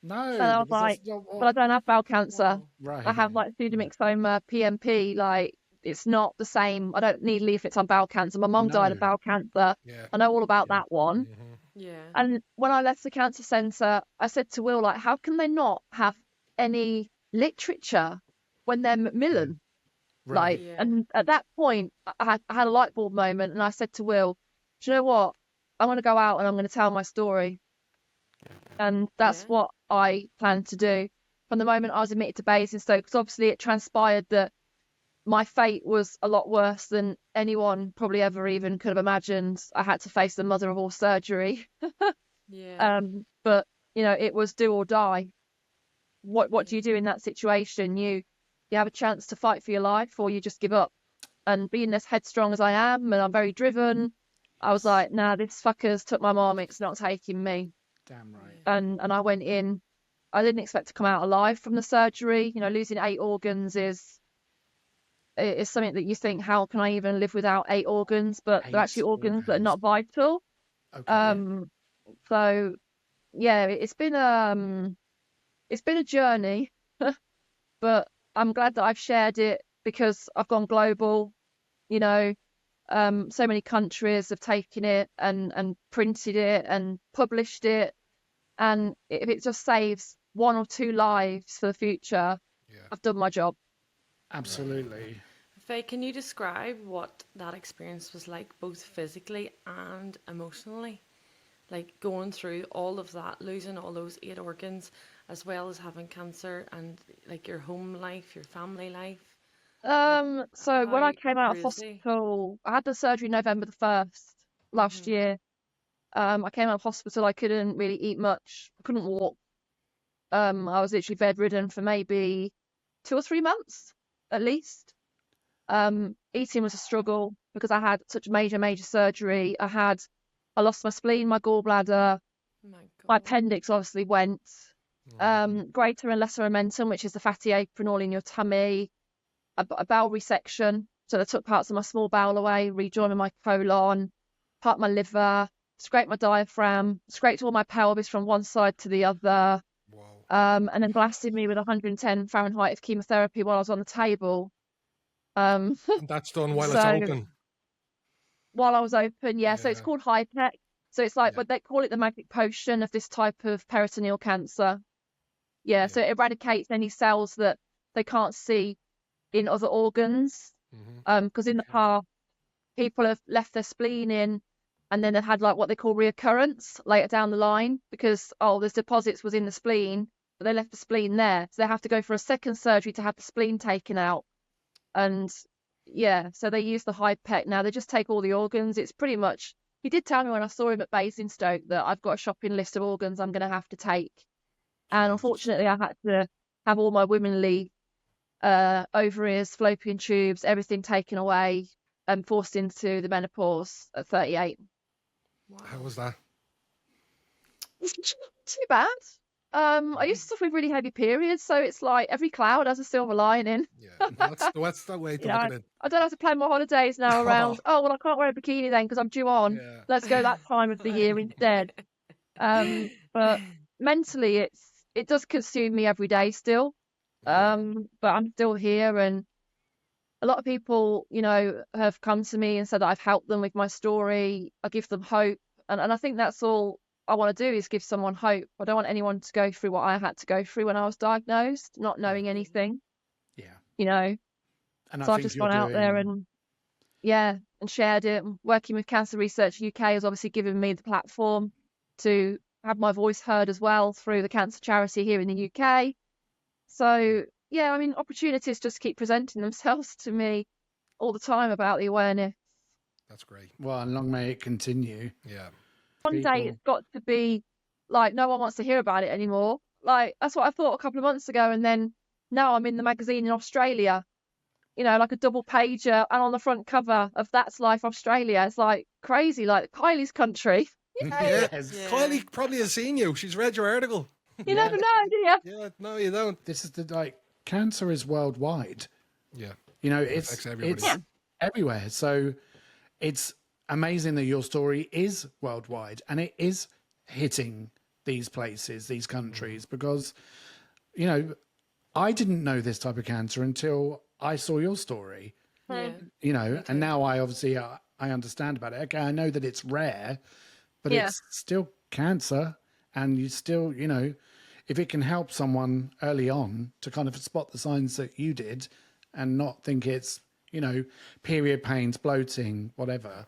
No. And I was like, but I don't have bowel cancer. Right. I have like Pseudomyxoma PMP. Like, it's not the same. I don't need leaflets on bowel cancer. My mum died of bowel cancer. Yeah. I know all about that one. Yeah. And when I left the cancer centre, I said to Will, like, how can they not have any literature when they're Macmillan. Right. Like, and at that point, I had a light bulb moment, and I said to Will, "Do you know what? I'm going to go out and I'm going to tell my story." And that's what I planned to do from the moment I was admitted to Basingstoke, because obviously it transpired that my fate was a lot worse than anyone probably ever even could have imagined. I had to face the mother of all surgery. But it was do or die. What do you do in that situation? You have a chance to fight for your life, or you just give up. And being as headstrong as I am, and I'm very driven, I was like, nah, this fucker's took my mom, it's not taking me. Damn right. And I went in. I didn't expect to come out alive from the surgery. Losing 8 organs is something that you think, how can I even live without 8 organs? But they're actually organs that are not vital. Okay. So yeah, it's been a journey, but I'm glad that I've shared it because I've gone global. So many countries have taken it and printed it and published it, and if it just saves 1 or 2 lives for the future, I've done my job. Absolutely. Faye, can you describe what that experience was like, both physically and emotionally? Like going through all of that, losing all those 8 organs, as well as having cancer, and like your home life, your family life. So when I came out of crazy. hospital, I had the surgery November the 1st last year. I came out of hospital, I couldn't really eat much, I couldn't walk. I was literally bedridden for maybe 2 or 3 months at least. Eating was a struggle because I had such major surgery. I lost my spleen, my gallbladder, my appendix obviously went. Greater and lesser omentum, which is the fatty apron all in your tummy. A bowel resection, so they took parts of my small bowel away, rejoined my colon, part of my liver, scraped my diaphragm, scraped all my pelvis from one side to the other. And then blasted me with 110 Fahrenheit of chemotherapy while I was on the table. And that's done while it's open. While I was open, so it's called HIPEC. So it's like, but they call it the magic potion of this type of peritoneal cancer. So it eradicates any cells that they can't see in other organs. Because in the past, people have left their spleen in, and then they've had like what they call reoccurrence later down the line because there's deposits was in the spleen, but they left the spleen there, so they have to go for a second surgery to have the spleen taken out. And so they use the HIPEC now. They just take all the organs. It's pretty much. He did tell me when I saw him at Basingstoke that I've got a shopping list of organs I'm going to have to take. And unfortunately, I had to have all my womanly ovaries, fallopian tubes, everything taken away and forced into the menopause at 38. Wow. How was that? Too bad. I used to suffer with really heavy periods, so it's like every cloud has a silver lining. That's the way to look at it. I don't have to plan my holidays now around, I can't wear a bikini then because I'm due on. Let's go that time of the year instead. But mentally, it does consume me every day still. But I'm still here, and a lot of people, have come to me and said that I've helped them with my story. I give them hope, and I think that's all I want to do is give someone hope. I don't want anyone to go through what I had to go through when I was diagnosed, not knowing anything. And so I've just gone out there and shared it. Working with Cancer Research UK has obviously given me the platform to have my voice heard as well through the cancer charity here in the UK. So opportunities just keep presenting themselves to me all the time about the awareness. That's great. Well, and long may it continue. Yeah. One day it's got to be like no one wants to hear about it anymore. Like that's what I thought a couple of months ago, and then now I'm in the magazine in Australia, like a double pager, and on the front cover of That's Life Australia. It's like crazy, like Kylie's country. Kylie probably has seen you. She's read your article. You never know, do you? Yeah, no, you don't. This is cancer is worldwide. Yeah. It's everywhere. So it's amazing that your story is worldwide and it is hitting these places, these countries, because, I didn't know this type of cancer until I saw your story, and now I obviously, I understand about it. Okay. I know that it's rare, but it's still cancer, and you still, if it can help someone early on to kind of spot the signs that you did and not think it's, you know, period pains, bloating, whatever.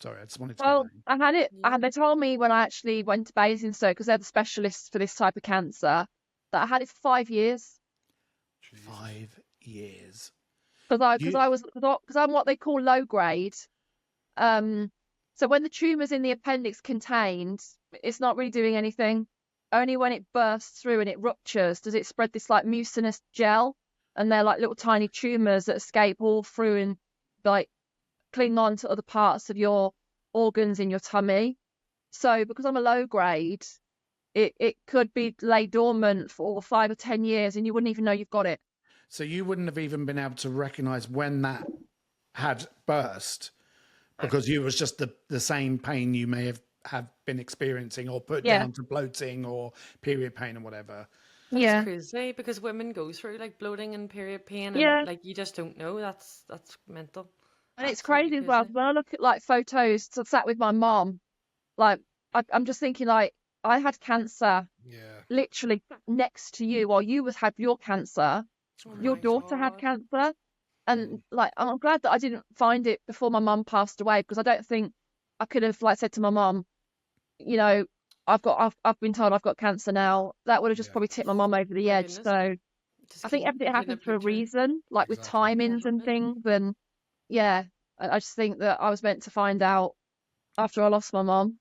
Sorry, I just wanted to. Well, I had it. They told me when I actually went to Basingstoke, because they're the specialists for this type of cancer, that I had it for 5 years. 5 years. Because I'm what they call low grade. So when the tumour's in the appendix contained, it's not really doing anything. Only when it bursts through and it ruptures does it spread this like mucinous gel, and they're like little tiny tumours that escape all through and like cling on to other parts of your organs in your tummy. So because I'm a low grade, it could be lay dormant for 5 or 10 years and you wouldn't even know you've got it. So you wouldn't have even been able to recognise when that had burst, because you was just the same pain you may have been experiencing, or put down to bloating or period pain or whatever. That's crazy, because women go through like bloating and period pain, and like you just don't know. That's mental. And it's crazy as well. When I look at like photos, so I sat with my mom, like I'm just thinking like I had cancer literally next to you, or you had your cancer. Your daughter had cancer, and like I'm glad that I didn't find it before my mum passed away, because I don't think I could have like said to my mum, you know, I've been told I've got cancer now. That would have just probably tipped my mum over the edge. So I think everything happens for a reason, like with timings and things. And I just think that I was meant to find out after I lost my mum.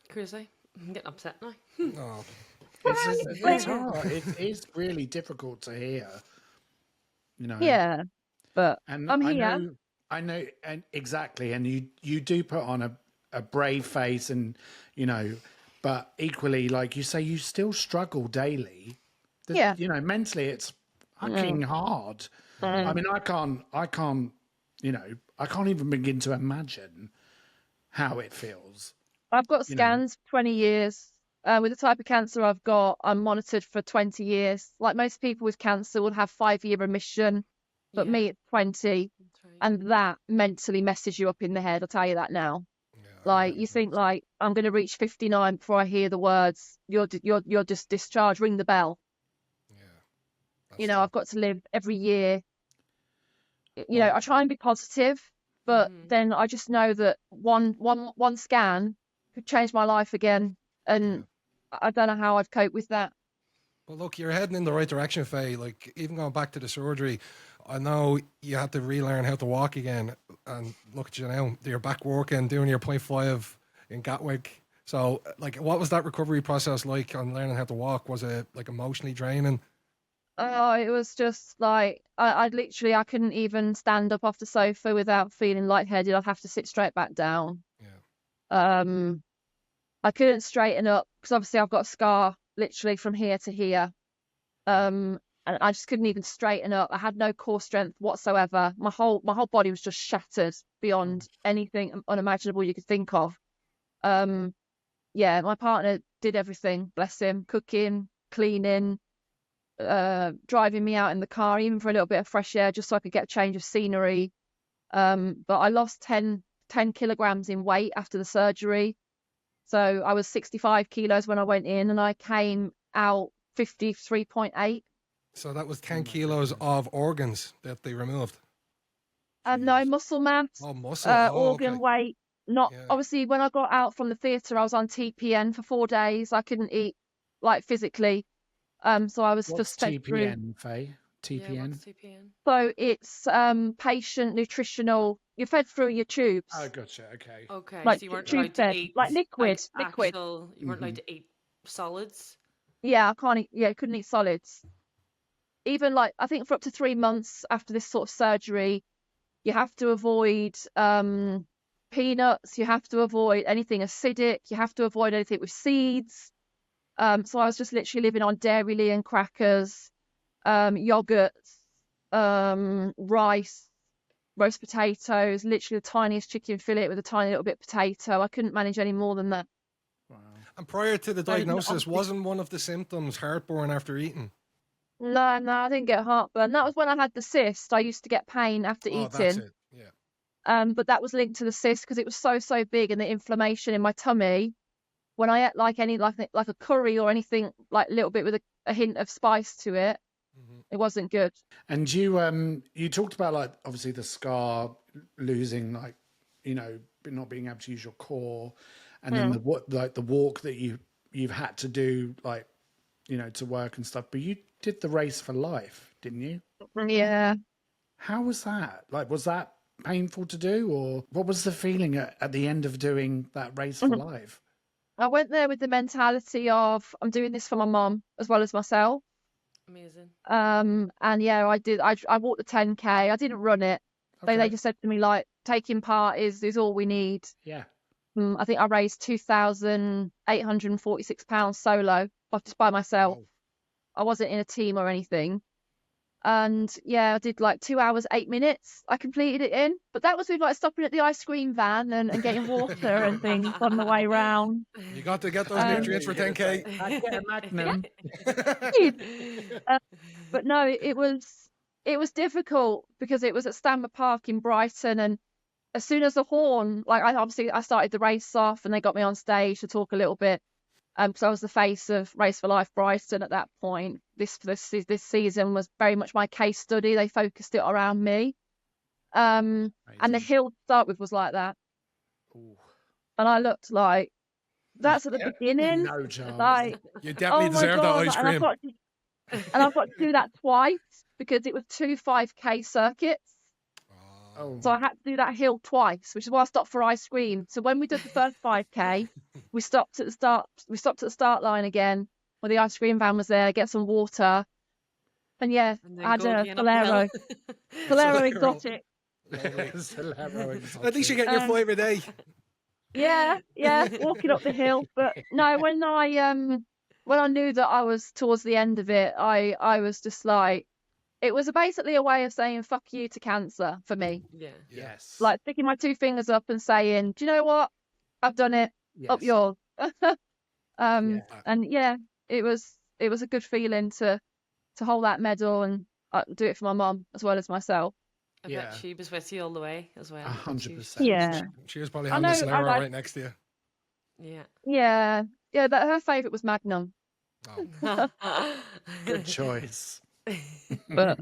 Crazy. I'm getting upset now. Oh. It's hard. It is really difficult to hear, you know. Yeah, but and I'm here. I know, and exactly. And you do put on a brave face, and you know, but equally, like you say, you still struggle daily. You know, mentally, it's fucking hard. I mean, I can't, you know, I can't even begin to imagine how it feels. I've got scans for 20 years. With the type of cancer I've got, I'm monitored for 20 years. Like most people with cancer would have 5-year remission, but me it's 20. And that mentally messes you up in the head, I'll tell you that now. Like you think like I'm going to reach 59 before I hear the words, you're just discharged, ring the bell. You know, I've got to live every year. You know, I try and be positive, but then I just know that one scan could change my life again, and I don't know how I'd cope with that. Well, look, you're heading in the right direction, Faye. Like, even going back to the surgery, I know you had to relearn how to walk again. And look at you now, you're back working, doing your 0.5 in Gatwick. So, like, what was that recovery process like on learning how to walk? Was it, like, emotionally draining? Oh, it was just like, I couldn't even stand up off the sofa without feeling lightheaded. I'd have to sit straight back down. I couldn't straighten up because obviously I've got a scar literally from here to here. And I just couldn't even straighten up. I had no core strength whatsoever. My whole body was just shattered beyond anything unimaginable you could think of. My partner did everything, bless him, cooking, cleaning, driving me out in the car, even for a little bit of fresh air, just so I could get a change of scenery. But I lost 10 kilograms in weight after the surgery. So I was 65 kilos when I went in, and I came out 53.8. So that was 10 kilos of organs that they removed? No, muscle mass. Oh, muscle. Organ weight. Obviously, when I got out from the theatre, I was on TPN for 4 days. I couldn't eat, like, physically. So I was just fed through. TPN, Faye? TPN? Yeah, what's TPN? So it's patient nutritional. You're fed through your tubes. Oh, gotcha. Okay. Okay. Like so you weren't tube allowed fed, to eat like liquid. You weren't allowed to eat solids. Yeah, I can't eat. Yeah, couldn't eat solids. Even like I think for up to 3 months after this sort of surgery, you have to avoid peanuts. You have to avoid anything acidic. You have to avoid anything with seeds. So I was just literally living on dairy and crackers, yogurts, rice, roast potatoes, literally the tiniest chicken fillet with a tiny little bit of potato. I couldn't manage any more than that. Wow. And prior to the diagnosis, wasn't one of the symptoms heartburn after eating? No, I didn't get heartburn. That was when I had the cyst. I used to get pain after eating. That's it. Yeah. But that was linked to the cyst because it was so big, and the inflammation in my tummy when I ate like a curry or anything like a little bit with a hint of spice to it, it wasn't good. And you talked about like obviously the scar, losing like, not being able to use your core, and then the walk that you've had to do, like, to work and stuff. But you did the Race for Life, didn't you? Yeah. How was that? Like, was that painful to do, or what was the feeling at the end of doing that Race for Life? I went there with the mentality of I'm doing this for my mom as well as myself. Amazing. And yeah, I did. I walked the 10K. I didn't run it. Okay. They just said to me like, taking part is all we need. Yeah. I think I raised £2,846 solo, just by myself. Wow. I wasn't in a team or anything. And yeah, I did like 2 hours, 8 minutes. I completed it in, but that was with like stopping at the ice cream van and getting water and things on the way round. You got to get those nutrients for 10K. I get a Magnum. But no, it was difficult because it was at Stanmer Park in Brighton, and as soon as the horn, like I started the race off, and they got me on stage to talk a little bit. Because I was the face of Race for Life Brighton at that point. This season was very much my case study. They focused it around me. And the hill to start with was like that. Ooh. And I looked like, that's at the beginning. No chance. Like, You definitely deserve that God, ice cream. And I've got to do that twice because it was 2 5K circuits. Oh. So I had to do that hill twice, which is why I stopped for ice cream. So when we did the first 5K, we stopped at the start. We stopped at the start line again, where the ice cream van was there. Get some water, and yeah, I had a Solero. Solero exotic. At least you're getting your 5 a day. Yeah, walking up the hill. But no, when I knew that I was towards the end of it, I was just like, it was basically a way of saying fuck you to cancer for me. Yeah. Yes. Like sticking my 2 fingers up and saying, do you know what? I've done it. Yes. Up yours. Yeah. And yeah, it was a good feeling to hold that medal and do it for my mum as well as myself. I bet she was with you all the way as well. 100%. Yeah. She was probably having this arrow right next to you. Yeah. That her favourite was Magnum. Oh. Good choice. But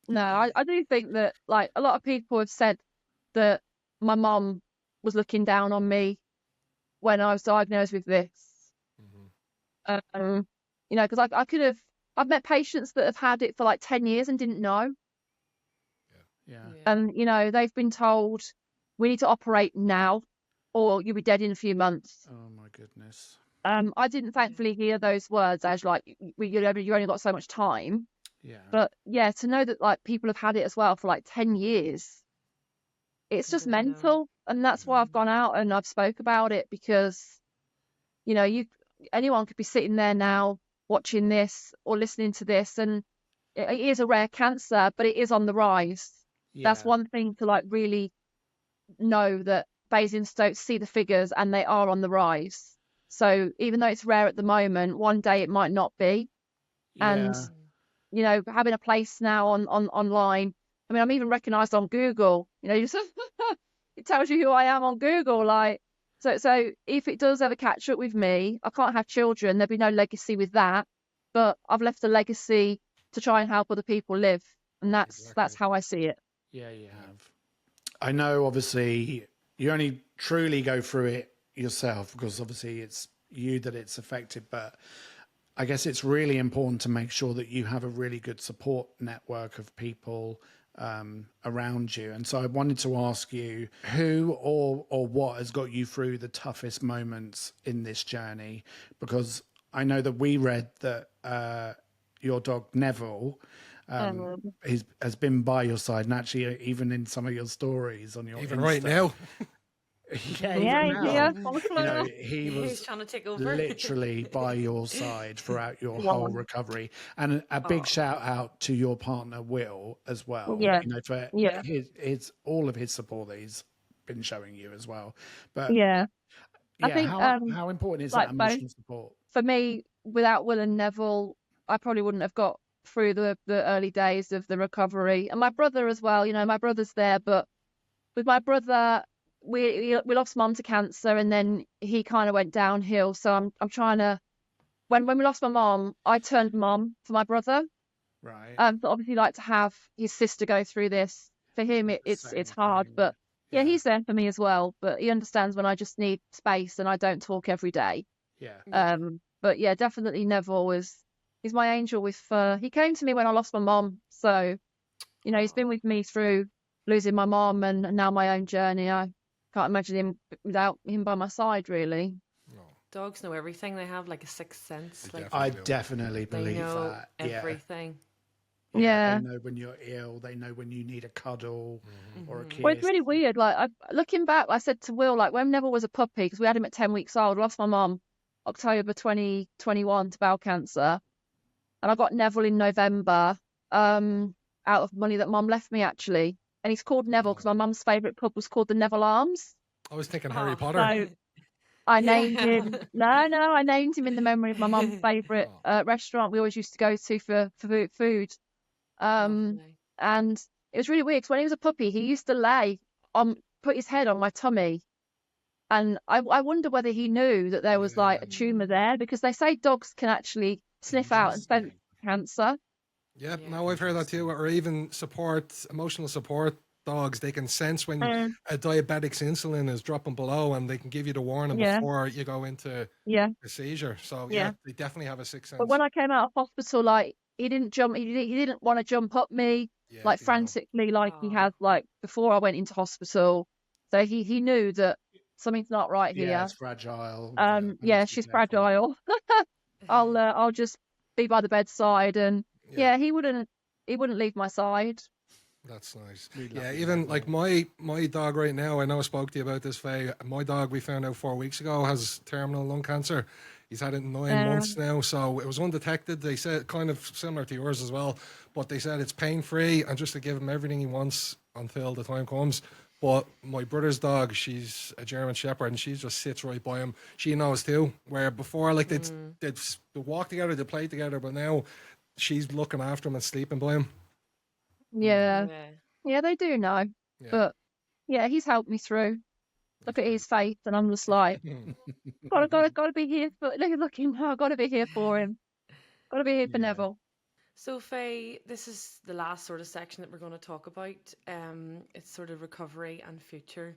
no, I do think that like a lot of people have said that my mum was looking down on me when I was diagnosed with this. Because I've met patients that have had it for like 10 years and didn't know. Yeah. And they've been told we need to operate now or you'll be dead in a few months. Oh my goodness. I didn't thankfully hear those words as like you only got so much time. Yeah. But yeah, to know that like people have had it as well for like 10 years, it's just mental. And that's why I've gone out and I've spoke about it, because anyone could be sitting there now watching this or listening to this, and it is a rare cancer, but it is on the rise. Yeah. That's one thing to like really know, that Basingstoke see the figures and they are on the rise. So even though it's rare at the moment, one day it might not be. Yeah. And having a place now on online. I mean, I'm even recognised on Google. It tells you who I am on Google. Like, so if it does ever catch up with me, I can't have children. There'll be no legacy with that. But I've left a legacy to try and help other people live, and that's how I see it. Yeah, you have. I know, obviously, you only truly go through it yourself because obviously it's you that it's affected, but I guess it's really important to make sure that you have a really good support network of people around you. And so I wanted to ask you who or what has got you through the toughest moments in this journey, because I know that we read that your dog Neville has been by your side, and actually even in some of your stories on your Even Insta. right now. He was He's trying to take over. literally by your side throughout your whole recovery. And a big shout out to your partner Will as well. For his all of his support that he's been showing you as well. But I think how important is that emotional support? For me, without Will and Neville, I probably wouldn't have got through the early days of the recovery. And my brother as well. My brother's there, but with my brother, we lost mum to cancer, and then he kind of went downhill. So I'm trying to. When we lost my mum, I turned mum for my brother. Right. So obviously like to have his sister go through this. For him, it's hard, thing. but yeah, he's there for me as well. But he understands when I just need space and I don't talk every day. Yeah. But yeah, definitely Neville he's my angel he came to me when I lost my mom. So, he's been with me through losing my mom and now my own journey. I can't imagine him without him by my side, really. Dogs know everything. They have like a sixth sense. Like I definitely they believe know that. everything. Yeah. They know when you're ill. They know when you need a cuddle or a kiss. Well, it's really weird. Like, looking back, I said to Will, like, when Neville was a puppy, because we had him at 10 weeks old, lost my mum October 2021 to bowel cancer. And I got Neville in November, out of money that mum left me, actually. And he's called Neville because my mum's favourite pub was called the Neville Arms. I was thinking Harry Potter. So I named him. No, I named him in the memory of my mum's favourite restaurant we always used to go to for food. And it was really weird because when he was a puppy, he used to put his head on my tummy. And I wonder whether he knew that there was like a tumour there, because they say dogs can actually sniff out and sense cancer. Yeah, no, I've heard that too. Or even emotional support dogs, they can sense when a diabetic's insulin is dropping below, and they can give you the warning before you go into a seizure. So yeah, they definitely have a sixth sense. But when I came out of hospital, like, he didn't jump. He didn't want to jump up me like frantically, like he had like before I went into hospital. So he knew that something's not right here. Yeah, it's fragile. She's fragile. I'll just be by the bedside, and he wouldn't leave my side. That's nice. Yeah, even like my dog right now, I know I spoke to you about this, Faye. My dog, we found out 4 weeks ago, has terminal lung cancer. He's had it 9 months now, so it was undetected. They said, kind of similar to yours as well, but they said it's pain-free and just to give him everything he wants until the time comes. But my brother's dog, she's a German Shepherd, and she just sits right by him. She knows too, where before, like, they'd walk together, they'd play together, but now she's looking after him and sleeping by him. Yeah, they do know. Yeah. But yeah, he's helped me through. Look at his face, and I'm just like, gotta be here for. Look him now. Gotta be here for him. Gotta be here for Neville. So Faye, this is the last sort of section that we're going to talk about. It's sort of recovery and future.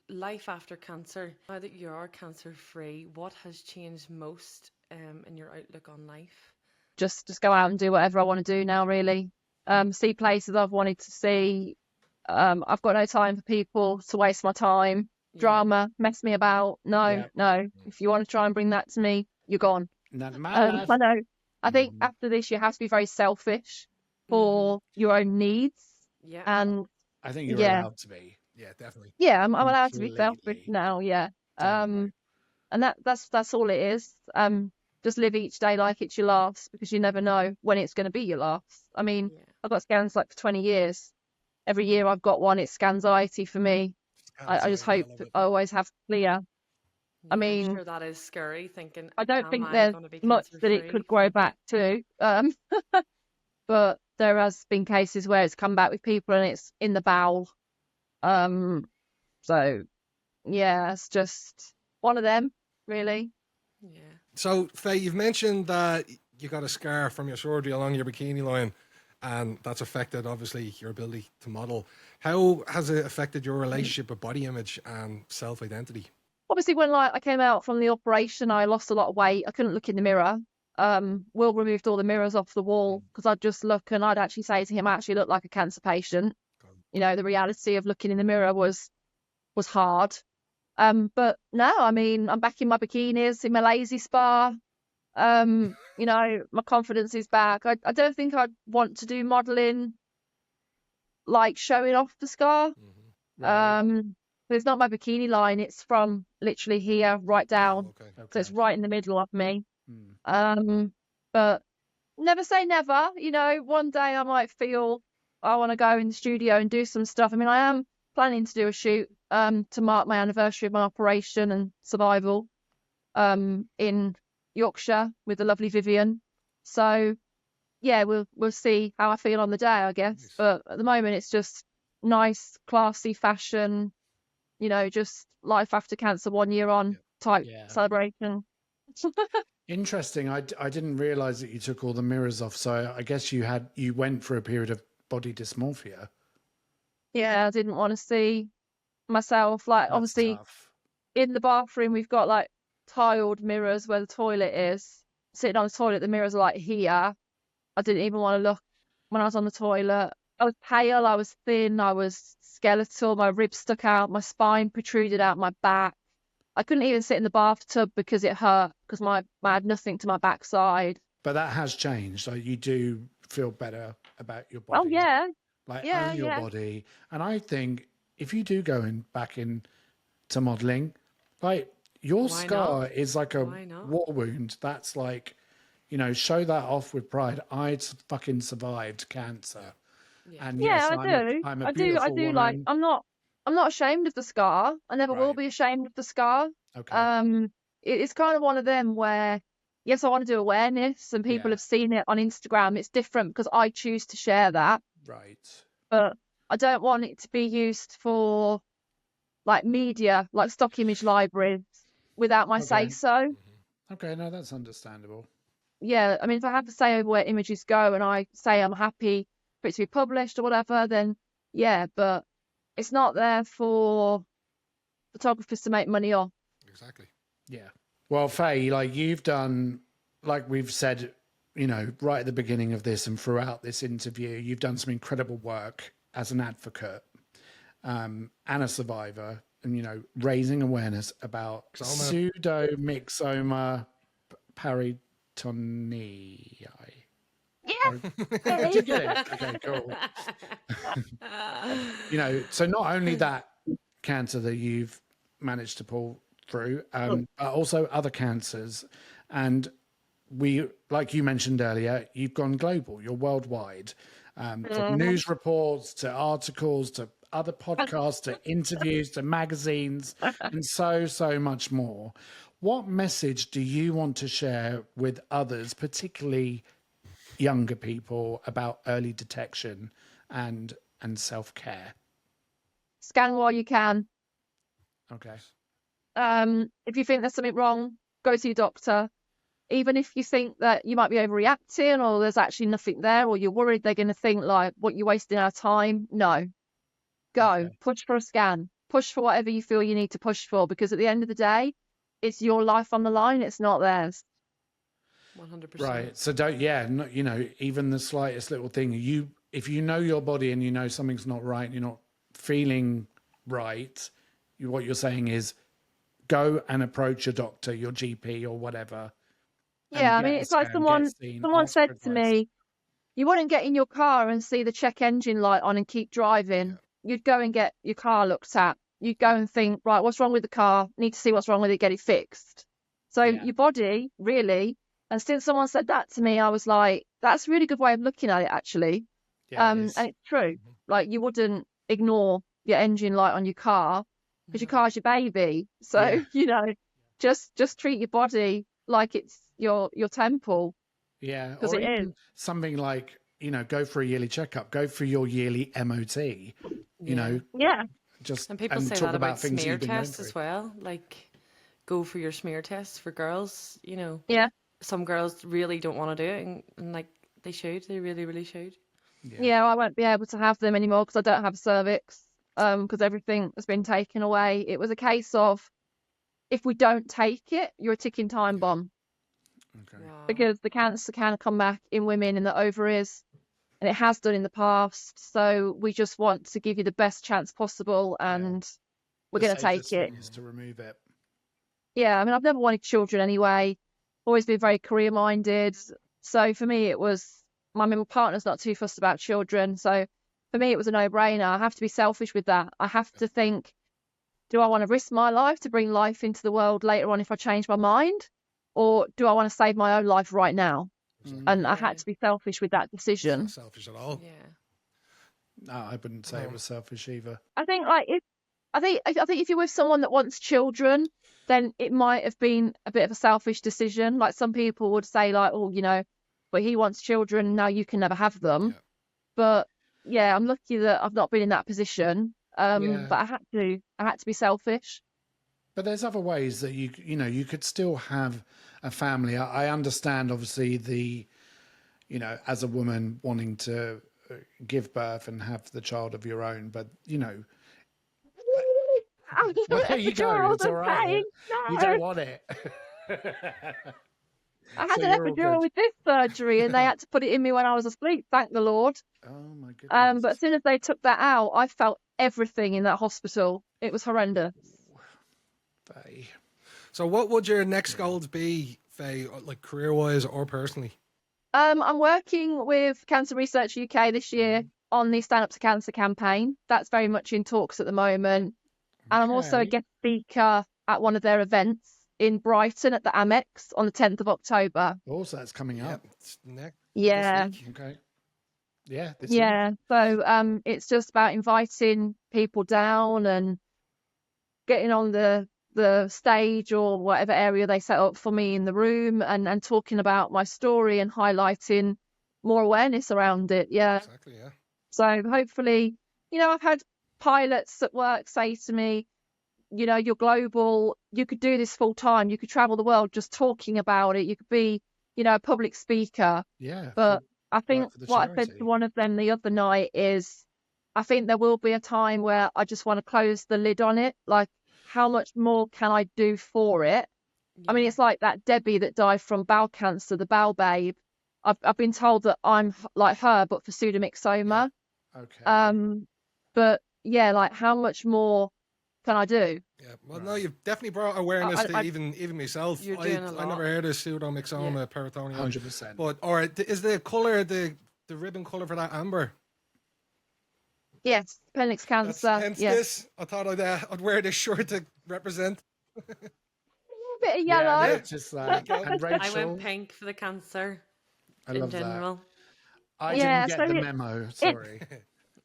Life after cancer. Now that you are cancer free, what has changed most in your outlook on life? Just go out and do whatever I want to do now. Really, see places I've wanted to see. I've got no time for people to waste my time. Drama, mess me about. No. If you want to try and bring that to me, you're gone. I know. I think after this, you have to be very selfish for your own needs. Yeah. And I think you're allowed to be. Yeah, definitely. Yeah, I'm allowed to be selfish now. Yeah. And that's all it is. Just live each day like it's your last, because you never know when it's going to be your last. I mean, I've got scans like for 20 years. Every year I've got one. It's scanxiety for me. I just hope I always have clear. I mean, I'm sure that is scary thinking. I don't think there's much that it could grow back to. But there has been cases where it's come back with people and it's in the bowel. So yeah, it's just one of them, really. Yeah. So Faye, you've mentioned that you got a scar from your surgery along your bikini line, and that's affected obviously your ability to model. How has it affected your relationship with body image and self-identity? Obviously, when I came out from the operation, I lost a lot of weight. I couldn't look in the mirror. Will removed all the mirrors off the wall because I'd just look and I'd actually say to him, I actually look like a cancer patient. The reality of looking in the mirror was hard. But no, I mean, I'm back in my bikinis, in my lazy spa. My confidence is back. I don't think I'd want to do modelling, like showing off the scar. It's not my bikini line. It's from literally here right down. So it's right in the middle of me. But never say never. One day I might feel I want to go in the studio and do some stuff. I mean, I am planning to do a shoot to mark my anniversary of my operation and survival in Yorkshire with the lovely Vivian. So yeah, we'll see how I feel on the day, I guess. But at the moment, it's just nice, classy fashion. you know, just life after cancer 1 year on type celebration. Interesting. I didn't realize that you took all the mirrors off. So I guess you went for a period of body dysmorphia. Yeah, I didn't want to see myself. Like, That's obviously, tough. in the bathroom, we've got like tiled mirrors where the toilet is. Sitting on the toilet, the mirrors are like here. I didn't even want to look when I was on the toilet. I was pale, I was thin, I was skeletal, my ribs stuck out, my spine protruded out my back. I couldn't even sit in the bathtub because it hurt, because I had nothing to my backside. But that has changed. Like, you do feel better about your body. Oh, yeah. Like, Yeah, own your body. And I think if you do go back into modeling, like, your scar is like a war wound. That's like, you know, show that off with pride. I fucking survived cancer. And yes, I do. I'm a I beautiful do. woman. Like, I'm not ashamed of the scar. I never will be ashamed of the scar. Okay. It's kind of one of them where, yes, I want to do awareness, and people have seen it on Instagram. It's different because I choose to share that. Right. But I don't want it to be used for like media, like stock image libraries, without my say so. Okay, no, that's understandable. Yeah, I mean, if I have to say over where images go and I say I'm happy for it to be published or whatever, then yeah, but it's not there for photographers to make money off. Exactly. Yeah. Well, Faye, like, you've done, like we've said, you know, right at the beginning of this and throughout this interview, you've done some incredible work as an advocate and a survivor, and, you know, raising awareness about Pseudomyxoma Peritonei. Yeah. Did you get it? Okay, cool. You know, so not only that cancer that you've managed to pull through, but also other cancers. And we, like you mentioned earlier, you've gone global, you're worldwide. From news reports to articles to other podcasts to interviews to magazines and so much more. What message do you want to share with others, particularly younger people, about early detection and self-care? Scan while you can. Okay. If you think there's something wrong, go to your doctor. Even if you think that you might be overreacting or there's actually nothing there, or you're worried they're going to think like, what, you're wasting our time. No, go push for a scan, push for whatever you feel you need to push for, because at the end of the day, it's your life on the line. It's not theirs. 100%. Right. So don't, you know, even the slightest little thing, if you know your body and you know something's not right, you're not feeling right, what you're saying is go and approach your doctor, your GP or whatever. Yeah, I mean, it's like someone said to me, you wouldn't get in your car and see the check engine light on and keep driving. Yeah. You'd go and get your car looked at. You'd go and think, right, what's wrong with the car? Need to see what's wrong with it, get it fixed. So your body, really, and since someone said that to me, I was like, that's a really good way of looking at it, actually. And it's true. Like, you wouldn't ignore your engine light on your car because your car's your baby. So, you know, just treat your body like it's your temple. Yeah. Because it is. Something like, you know, go for a yearly checkup, go for your yearly MOT, you know. Yeah. And people say that about smear tests as well. Like, go for your smear tests for girls, you know. Yeah. Some girls really don't want to do it, and like, they should. They really, really should. Yeah, I won't be able to have them anymore because I don't have a cervix, because everything has been taken away. It was a case of, if we don't take it, you're a ticking time bomb. Okay. Wow. Because the cancer can come back in women in the ovaries, and it has done in the past. So we just want to give you the best chance possible, and we're going to take it. Is to remove it. Yeah, I mean, I've never wanted children anyway. Always been very career-minded. So for me, it was, my partner's not too fussed about children. So for me, it was a no-brainer. I have to be selfish with that. I have to think, do I want to risk my life to bring life into the world later on if I change my mind? Or do I want to save my own life right now? And I had to be selfish with that decision. It's not selfish at all. Yeah. No, I wouldn't say it was selfish either. I think if you're with someone that wants children, then it might have been a bit of a selfish decision. Like, some people would say, like, oh, you know, but he wants children, now you can never have them. Yeah. But yeah, I'm lucky that I've not been in that position. But I had to be selfish. But there's other ways that you could still have a family. I understand, obviously, as a woman wanting to give birth and have the child of your own, but well, there you go. It's all right. You don't want it. I had an epidural with this surgery, and they had to put it in me when I was asleep. Thank the Lord. Oh my goodness. But as soon as they took that out, I felt everything in that hospital. It was horrendous. Faye. So what would your next goals be, Faye, like career-wise or personally? I'm working with Cancer Research UK this year on the Stand Up to Cancer campaign. That's very much in talks at the moment. And I'm also a guest speaker at one of their events in Brighton at the Amex on the 10th of October. Also, that's coming up. Yeah. Okay. Yeah. Yeah. So it's just about inviting people down and getting on the stage or whatever area they set up for me in the room and talking about my story and highlighting more awareness around it. Yeah. Exactly, yeah. So hopefully, I've had pilots at work say to me, you're global, you could do this full time, you could travel the world just talking about it, you could be, a public speaker. Yeah. But I think what I said to one of them the other night is, I think there will be a time where I just want to close the lid on it. Like, how much more can I do for it? Yeah. I mean, it's like that Debbie that died from bowel cancer, the bowel babe. I've been told that I'm like her, but for pseudomyxoma. Yeah. Okay. But yeah, like how much more can I do? Yeah, well, no, you've definitely brought awareness to even myself. I never heard of Pseudomyxoma Peritonei. 100%. But or is the color the ribbon color for that amber? Yes, appendix cancer. Hence yes. This. I thought I'd wear this shirt to represent. A bit of yellow. Yeah, just like, and Rachel, I went pink for the cancer. I love general. that. I didn't get the memo. Sorry.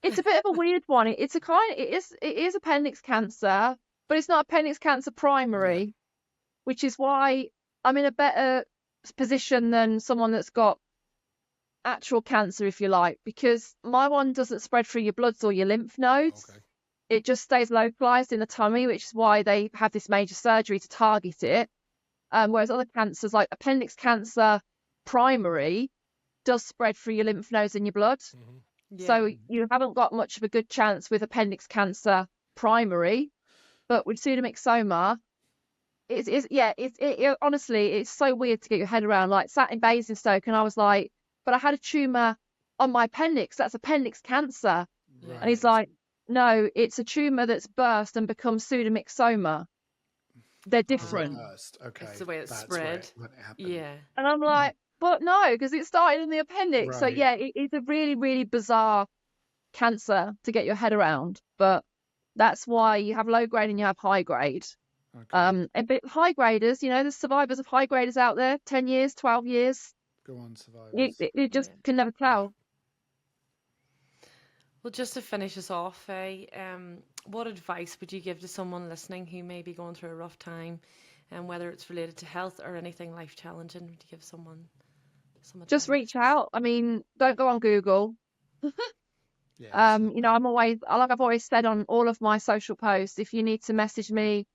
It's a bit of a weird one. It is appendix cancer, but it's not appendix cancer primary, which is why I'm in a better position than someone that's got actual cancer, if you like, because my one doesn't spread through your bloods or your lymph nodes. Okay. It just stays localized in the tummy, which is why they have this major surgery to target it. Whereas other cancers, like appendix cancer primary, does spread through your lymph nodes and your blood. Mm-hmm. Yeah. So you haven't got much of a good chance with appendix cancer primary, but with pseudomyxoma, it honestly, it's so weird to get your head around. Like, sat in Basingstoke and I was like, but I had a tumour on my appendix, that's appendix cancer. Right. And he's like, no, it's a tumour that's burst and become pseudomyxoma. They're different. Okay. It's the way it's spread. Yeah. And I'm like, but no, because it started in the appendix. Right. So yeah, it's a really, really bizarre cancer to get your head around. But that's why you have low grade and you have high grade. Okay. But high graders, there's survivors of high graders out there, 10 years, 12 years. Go on, survivors. You just can never tell. Well, just to finish us off, Faye, what advice would you give to someone listening who may be going through a rough time, and whether it's related to health or anything life challenging? Would you give someone some advice? Just reach out. I mean, don't go on Google. Yes. I've always said on all of my social posts, if you need to message me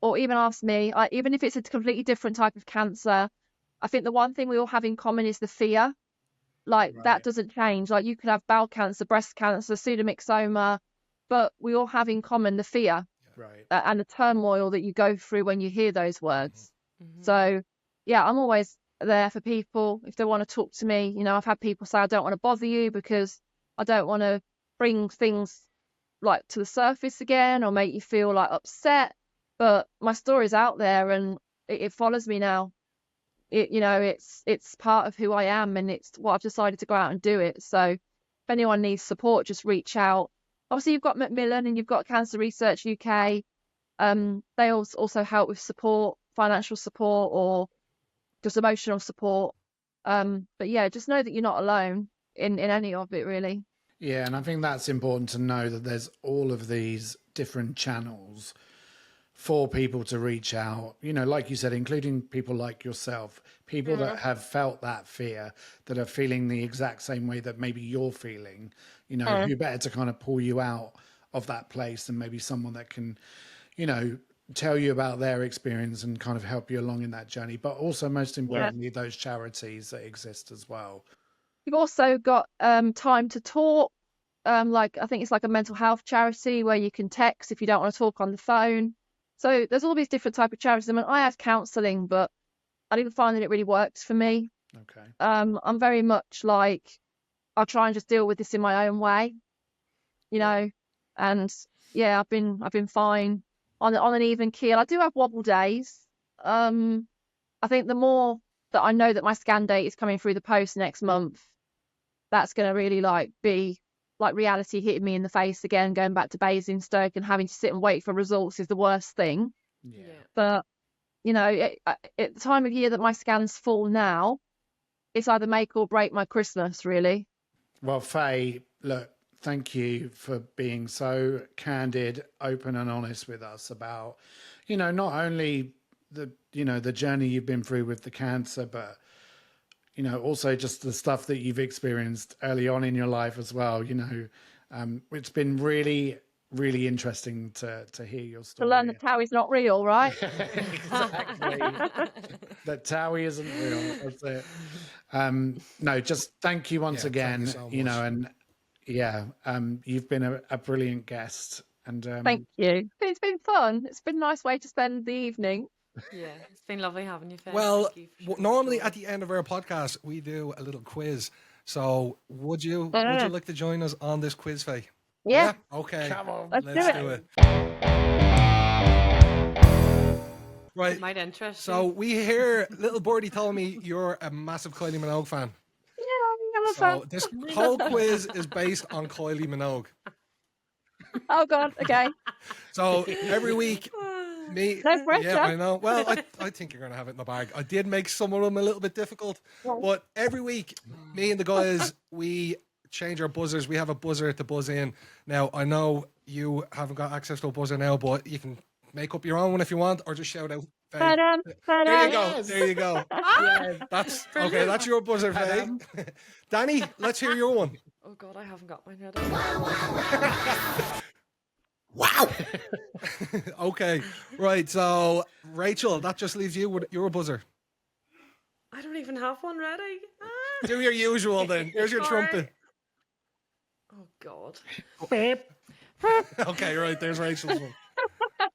or even ask me, even if it's a completely different type of cancer, I think the one thing we all have in common is the fear. Like, right. That doesn't change. Like, you could have bowel cancer, breast cancer, pseudomyxoma, but we all have in common the fear, right, and the turmoil that you go through when you hear those words. Mm-hmm. So, yeah, I'm always there for people if they want to talk to me. I've had people say, I don't want to bother you because I don't want to bring things like to the surface again or make you feel like upset. But my story's out there and it follows me now. It's part of who I am, and it's what I've decided to go out and do it. So if anyone needs support, just reach out. Obviously, you've got Macmillan and you've got Cancer Research UK. They also help with support, financial support, or just emotional support. But yeah, just know that you're not alone in any of it, really. Yeah, and I think that's important to know, that there's all of these different channels for people to reach out, like you said, including people like yourself, people that have felt that fear, that are feeling the exact same way that maybe you're feeling, who better to kind of pull you out of that place, and maybe someone that can, you know, tell you about their experience and kind of help you along in that journey. But also, most importantly, those charities that exist as well. You've also got time to talk. Like I think it's like a mental health charity where you can text if you don't want to talk on the phone. So there's all these different type of charities. I mean, I had counselling, but I didn't find that it really works for me. Okay. I'm very much like I'll try and just deal with this in my own way, you know. And yeah, I've been fine on an even keel. I do have wobble days. I think the more that I know that my scan date is coming through the post next month, that's going to really like be like reality hitting me in the face again. Going back to Basingstoke and having to sit and wait for results is the worst thing. Yeah. But you know, at the time of year that my scans fall now, it's either make or break my Christmas, really. Well, Faye, look, thank you for being so candid, open and honest with us about, you know, not only the, you know, the journey you've been through with the cancer, but, you know, also just the stuff that you've experienced early on in your life as well. You know, it's been really, really interesting to hear your story. To learn that Towie's not real, right? Exactly. That Towie isn't real. That's it. No, just thank you once again. Thank you so much. You know, and yeah, you've been a brilliant guest. And Thank you. It's been fun. It's been a nice way to spend the evening. Yeah, it's been lovely having you, Faye. Well, Thank you for sharing normally your at the end of our podcast, we do a little quiz. So would you like to join us on this quiz, Faye? Yeah. Okay. come on. Let's do it. Right. It might interest So you. we hear little birdie told me you're a massive Kylie Minogue fan. Yeah, I'm a So fan. this whole quiz is based on Kylie Minogue. Oh God. Okay. So every week, No pressure. yeah, I know. Well, I think you're gonna have it in the bag. I did make some of them a little bit difficult, but every week, me and the guys, we change our buzzers. We have a buzzer to buzz in. Now I know you haven't got access to a buzzer now, but you can make up your own one if you want, or just shout out. Faye. Ta-dam, There ta-dam. you go. There you go. That's okay. That's your buzzer, Faye. Danny, let's hear your one. Oh God, I haven't got mine ready. Wow. Okay. Right. So Rachel, that just leaves you with your buzzer. I don't even have one ready. Ah. Do your usual then. Here's your Sorry. trumpet. Oh God. Okay, right. There's Rachel's one.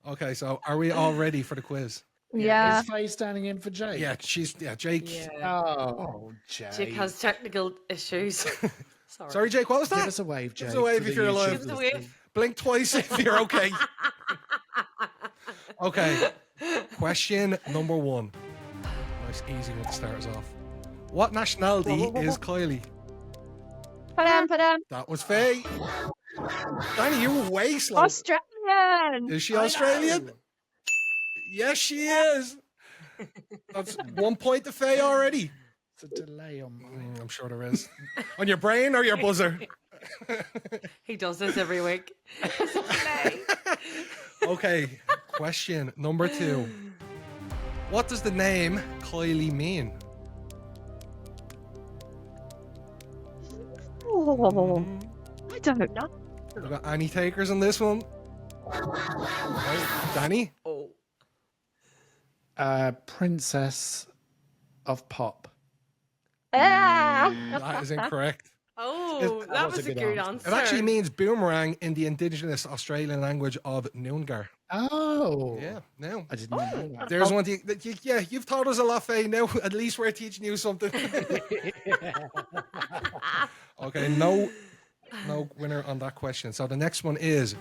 Okay, so are we all ready for the quiz? Yeah. Is Faye standing in for Jake? Yeah, Jake. Yeah. Oh, Jake. Jake has technical issues. Sorry, Jake, what was that? Give us a wave, Jake. Give us a wave for if the you're alive. YouTube Give us a listeners. wave. Blink twice if you're okay. Okay. Question number 1. Nice, easy one to start us off. What nationality is Kylie? Pa-dam, pa-dam. That was Faye. Danny, you were way slow. Australian. Is she Australian? Yes, she is. That's 1 point to Faye already. It's a delay on mine. I'm sure there is. On your brain or your buzzer? He does this every week. Okay, question number 2. What does the name Kylie mean? Oh, I don't know. We got any takers on this one? Right, Danny? Oh. Princess of Pop. Ah. That is incorrect. Oh, that was a good answer. It actually means boomerang in the indigenous Australian language of Noongar. Oh. Yeah, now. I didn't know that. There's one. Yeah, you've taught us a lot, Faye. Now, at least we're teaching you something. Okay, no winner on that question. So the next one is,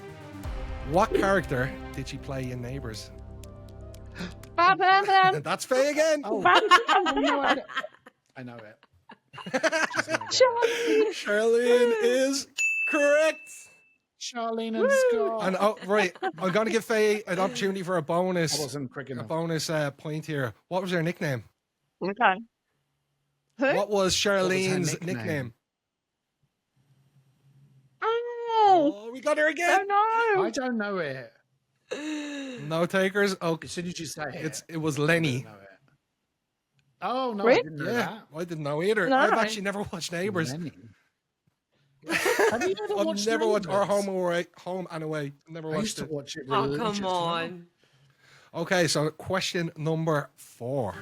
what character did she play in Neighbours? Pa-dam, pa-dam. That's Faye again. Oh, I know it. She's gonna get it. Charlene is correct. Charlene and Scott. And right, I'm going to give Faye an opportunity for a I bonus. wasn't quick A enough. bonus point here. What was her nickname? Okay. Who? What was Charlene's nickname? nickname? Oh, Oh, we got her again. no. I don't know it. No takers. Oh, As soon as you say it, it was I Lenny. know it. Oh, no, Really? I didn't know Yeah, that. I didn't know either. No. I've actually never watched Neighbours. Lenny. Have you ever I've watched never watched or Neighbours? Home and Away. Never I watched used to it. watch it Oh, religiously. come on. Okay, so question number 4.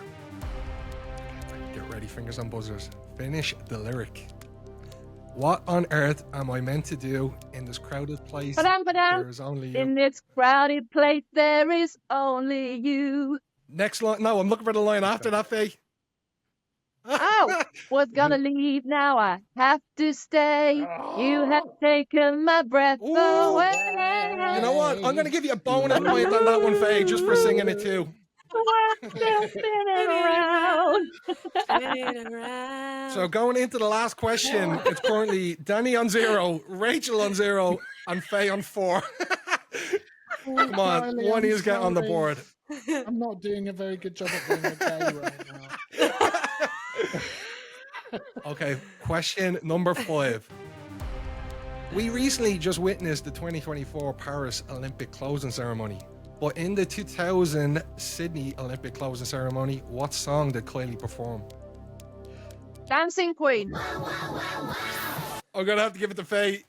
Get ready, fingers on buzzers. Finish the lyric. What on earth am I meant to do in this crowded place? Ba-dam, ba-dam. There is only you. In this crowded place, there is only you. Next line. No, I'm looking for the line after that, Faye. Oh, was gonna leave, now I have to stay. You have taken my breath Ooh. away. You know what? I'm going to give you a bonus point on that one, Faye, just for singing it too. We're still spinning around. Spinning around. So going into the last question, it's currently Danny on 0, Rachel on 0, and Faye on 4. Come on, Kylie, one I'm is get on the sorry. board. I'm not doing a very good job at being okay right now. Okay, question number 5. We recently just witnessed the 2024 Paris Olympic closing ceremony. But in the 2000 Sydney Olympic closing ceremony, what song did Kylie perform? Dancing Queen. I'm going to have to give it to Faye.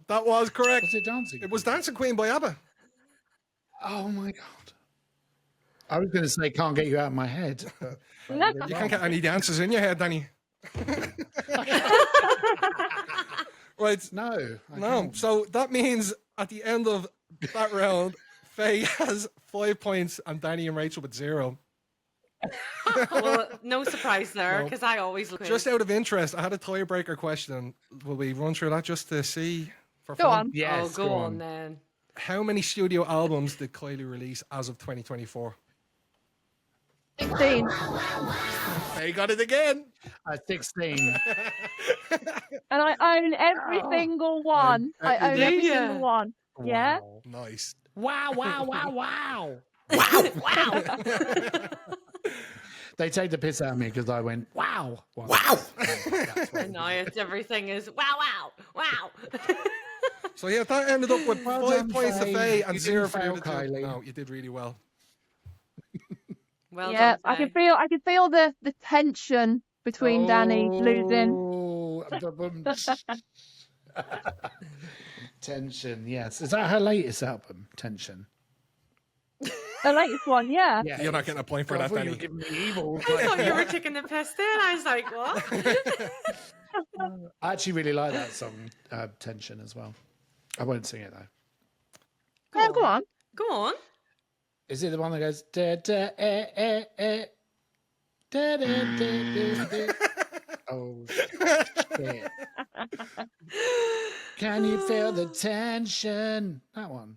That was correct. Was it dancing? It was Dancing Queen by ABBA. Oh my god! I was going to say "Can't Get You Out of My Head." But You can't get any dances in your head, Danny. Right. no, I No. can't. So that means at the end of that round, Faye has 5 points and Danny and Rachel with 0. Well, no surprise there, No. because I always look. Just out of interest, I had a tiebreaker question. Will we run through that just to see for Go fun? on. Yes, Oh, go on then. How many studio albums did Kylie release as of 2024? 16. Faye got it again. 16. And I own every single one. I own do every ya? single one. Yeah. Wow. Nice. Wow! Wow! Wow! Wow! Wow. They take the piss out of me because I went wow. Wow. And now it's everything is wow, wow. So yeah, that ended up with Well 5 done, points to Faye. Faye and You 0 didn't for you fail, to Kylie. No, you did really well. Well Yeah. done, I can Faye. feel the tension between Danny losing. Oh, Tension, yes. Is that her latest album, Tension? The latest one, yeah. Yeah. You're not getting a point for I that, thought you Danny. were giving me evil. I thought you were taking the piss then. I was like, what? I actually really like that song, Tension, as well. I won't sing it, though. Yeah, go on. Go on. Is it the one that goes da da da da da da? Oh shit! Can you feel the tension? That one.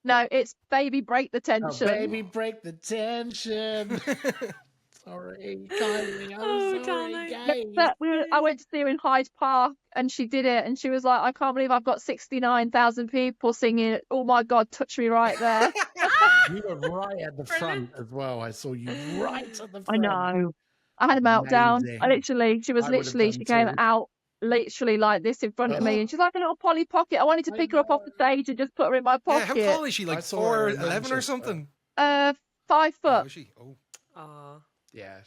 No, it's Baby Break the Oh, Tension. baby, break the tension. Sorry, Kylie. I'm Oh, sorry, darling. Kylie. I went to see her in Hyde Park and she did it and she was like, I can't believe I've got 69,000 people singing it. Oh my God, touch me right there. You were right at the front as well. I saw you right at the front. I know. I had a meltdown. Amazing. She was I would've literally, done she came too. out literally like this in front of me and she's like a little Polly Pocket. I wanted to I pick her up off the stage and just put her in my Yeah, how pocket. tall is she? I Like saw her in 4'11" or Manchester. something? 5 Oh, foot. is she? Oh, Aw. Yeah.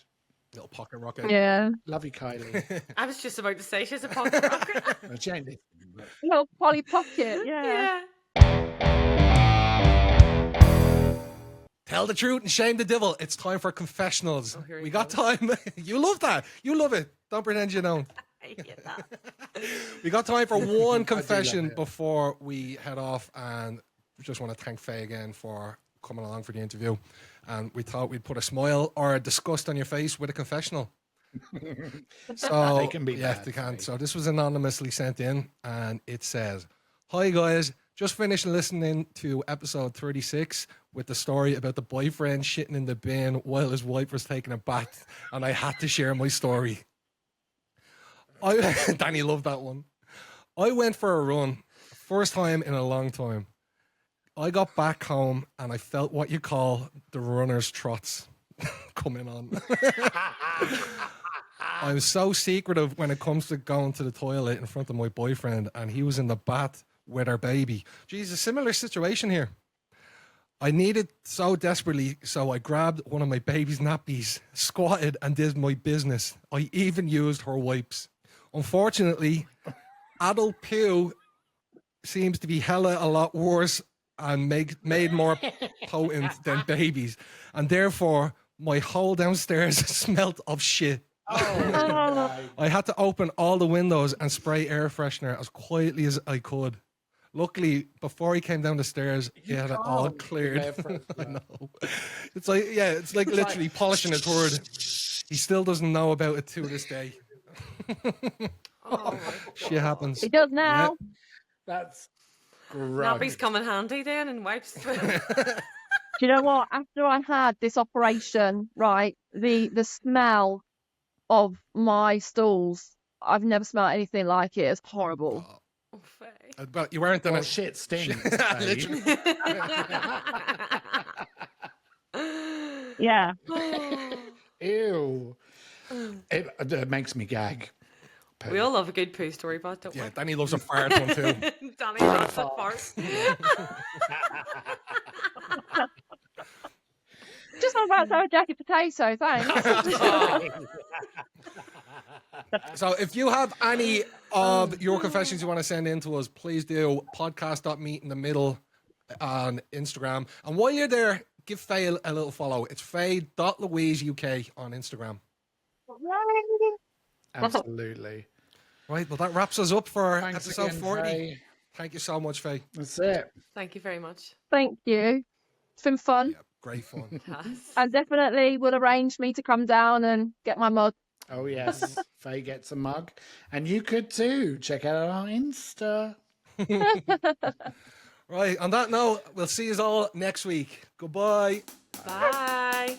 little pocket rocket. Yeah. Love you, Kylie. I was just about to say she's a pocket rocket. No, she ain't listening, but- Little Polly Pocket. Yeah. Tell the truth and shame the devil. It's time for confessionals. Oh, here We he got goes. time. You love that. You love it. Don't pretend you don't. I hate that. We got time for one love confession it. before we head off, and we just want to thank Faye again for coming along for the interview. And we thought we'd put a smile or a disgust on your face with a confessional. So They can be yeah, bad, they can. Faye. So this was anonymously sent in, and it says, "Hi guys, just finished listening to episode 36 with the story about the boyfriend shitting in the bin while his wife was taking a bath, and I had to share my story." Danny loved that one. I went for a run, first time in a long time. I got back home and I felt what you call the runner's trots coming on. I'm so secretive when it comes to going to the toilet in front of my boyfriend, and he was in the bath with our baby. Geez, a similar situation here. I needed so desperately, so I grabbed one of my baby's nappies, squatted, and did my business. I even used her wipes. Unfortunately, adult poo seems to be hella a lot worse and made more potent than babies. And therefore, my whole downstairs smelt of shit. Oh, I had to open all the windows and spray air freshener as quietly as I could. Luckily, before he came down the stairs, he had it all cleared. I know. It's like literally polishing a turd. He still doesn't know about it to this day. Shit happens. He does now. Yeah. that's Nappy's great. come in handy then and wipes. Do you know what? After I had this operation, right, the smell of my stools, I've never smelled anything like it. It's horrible. Oh, Faye. But you weren't gonna. Oh, shit stinks. Literally. Yeah. Ew. It makes me gag. We all love a good poo story, but don't Yeah, we? Danny loves a fart one too. Danny loves a fart. Just not about to have a jacket potato, thanks. So if you have any of your confessions you want to send in to us, please do podcast.meetinthemiddle on Instagram. And while you're there, give Faye a little follow. It's Faye.LouiseUK on Instagram. Absolutely. Right, well, that wraps us up for Thanks episode again, 40. Faye. Thank you so much, Faye. That's it. Thank you very much. Thank you. It's been fun. Yeah, great fun. Yes. And definitely will arrange me to come down and get my mug. Oh, yes. Faye gets a mug. And you could too. Check out our Insta. Right, on that note, we'll see you all next week. Goodbye. Bye.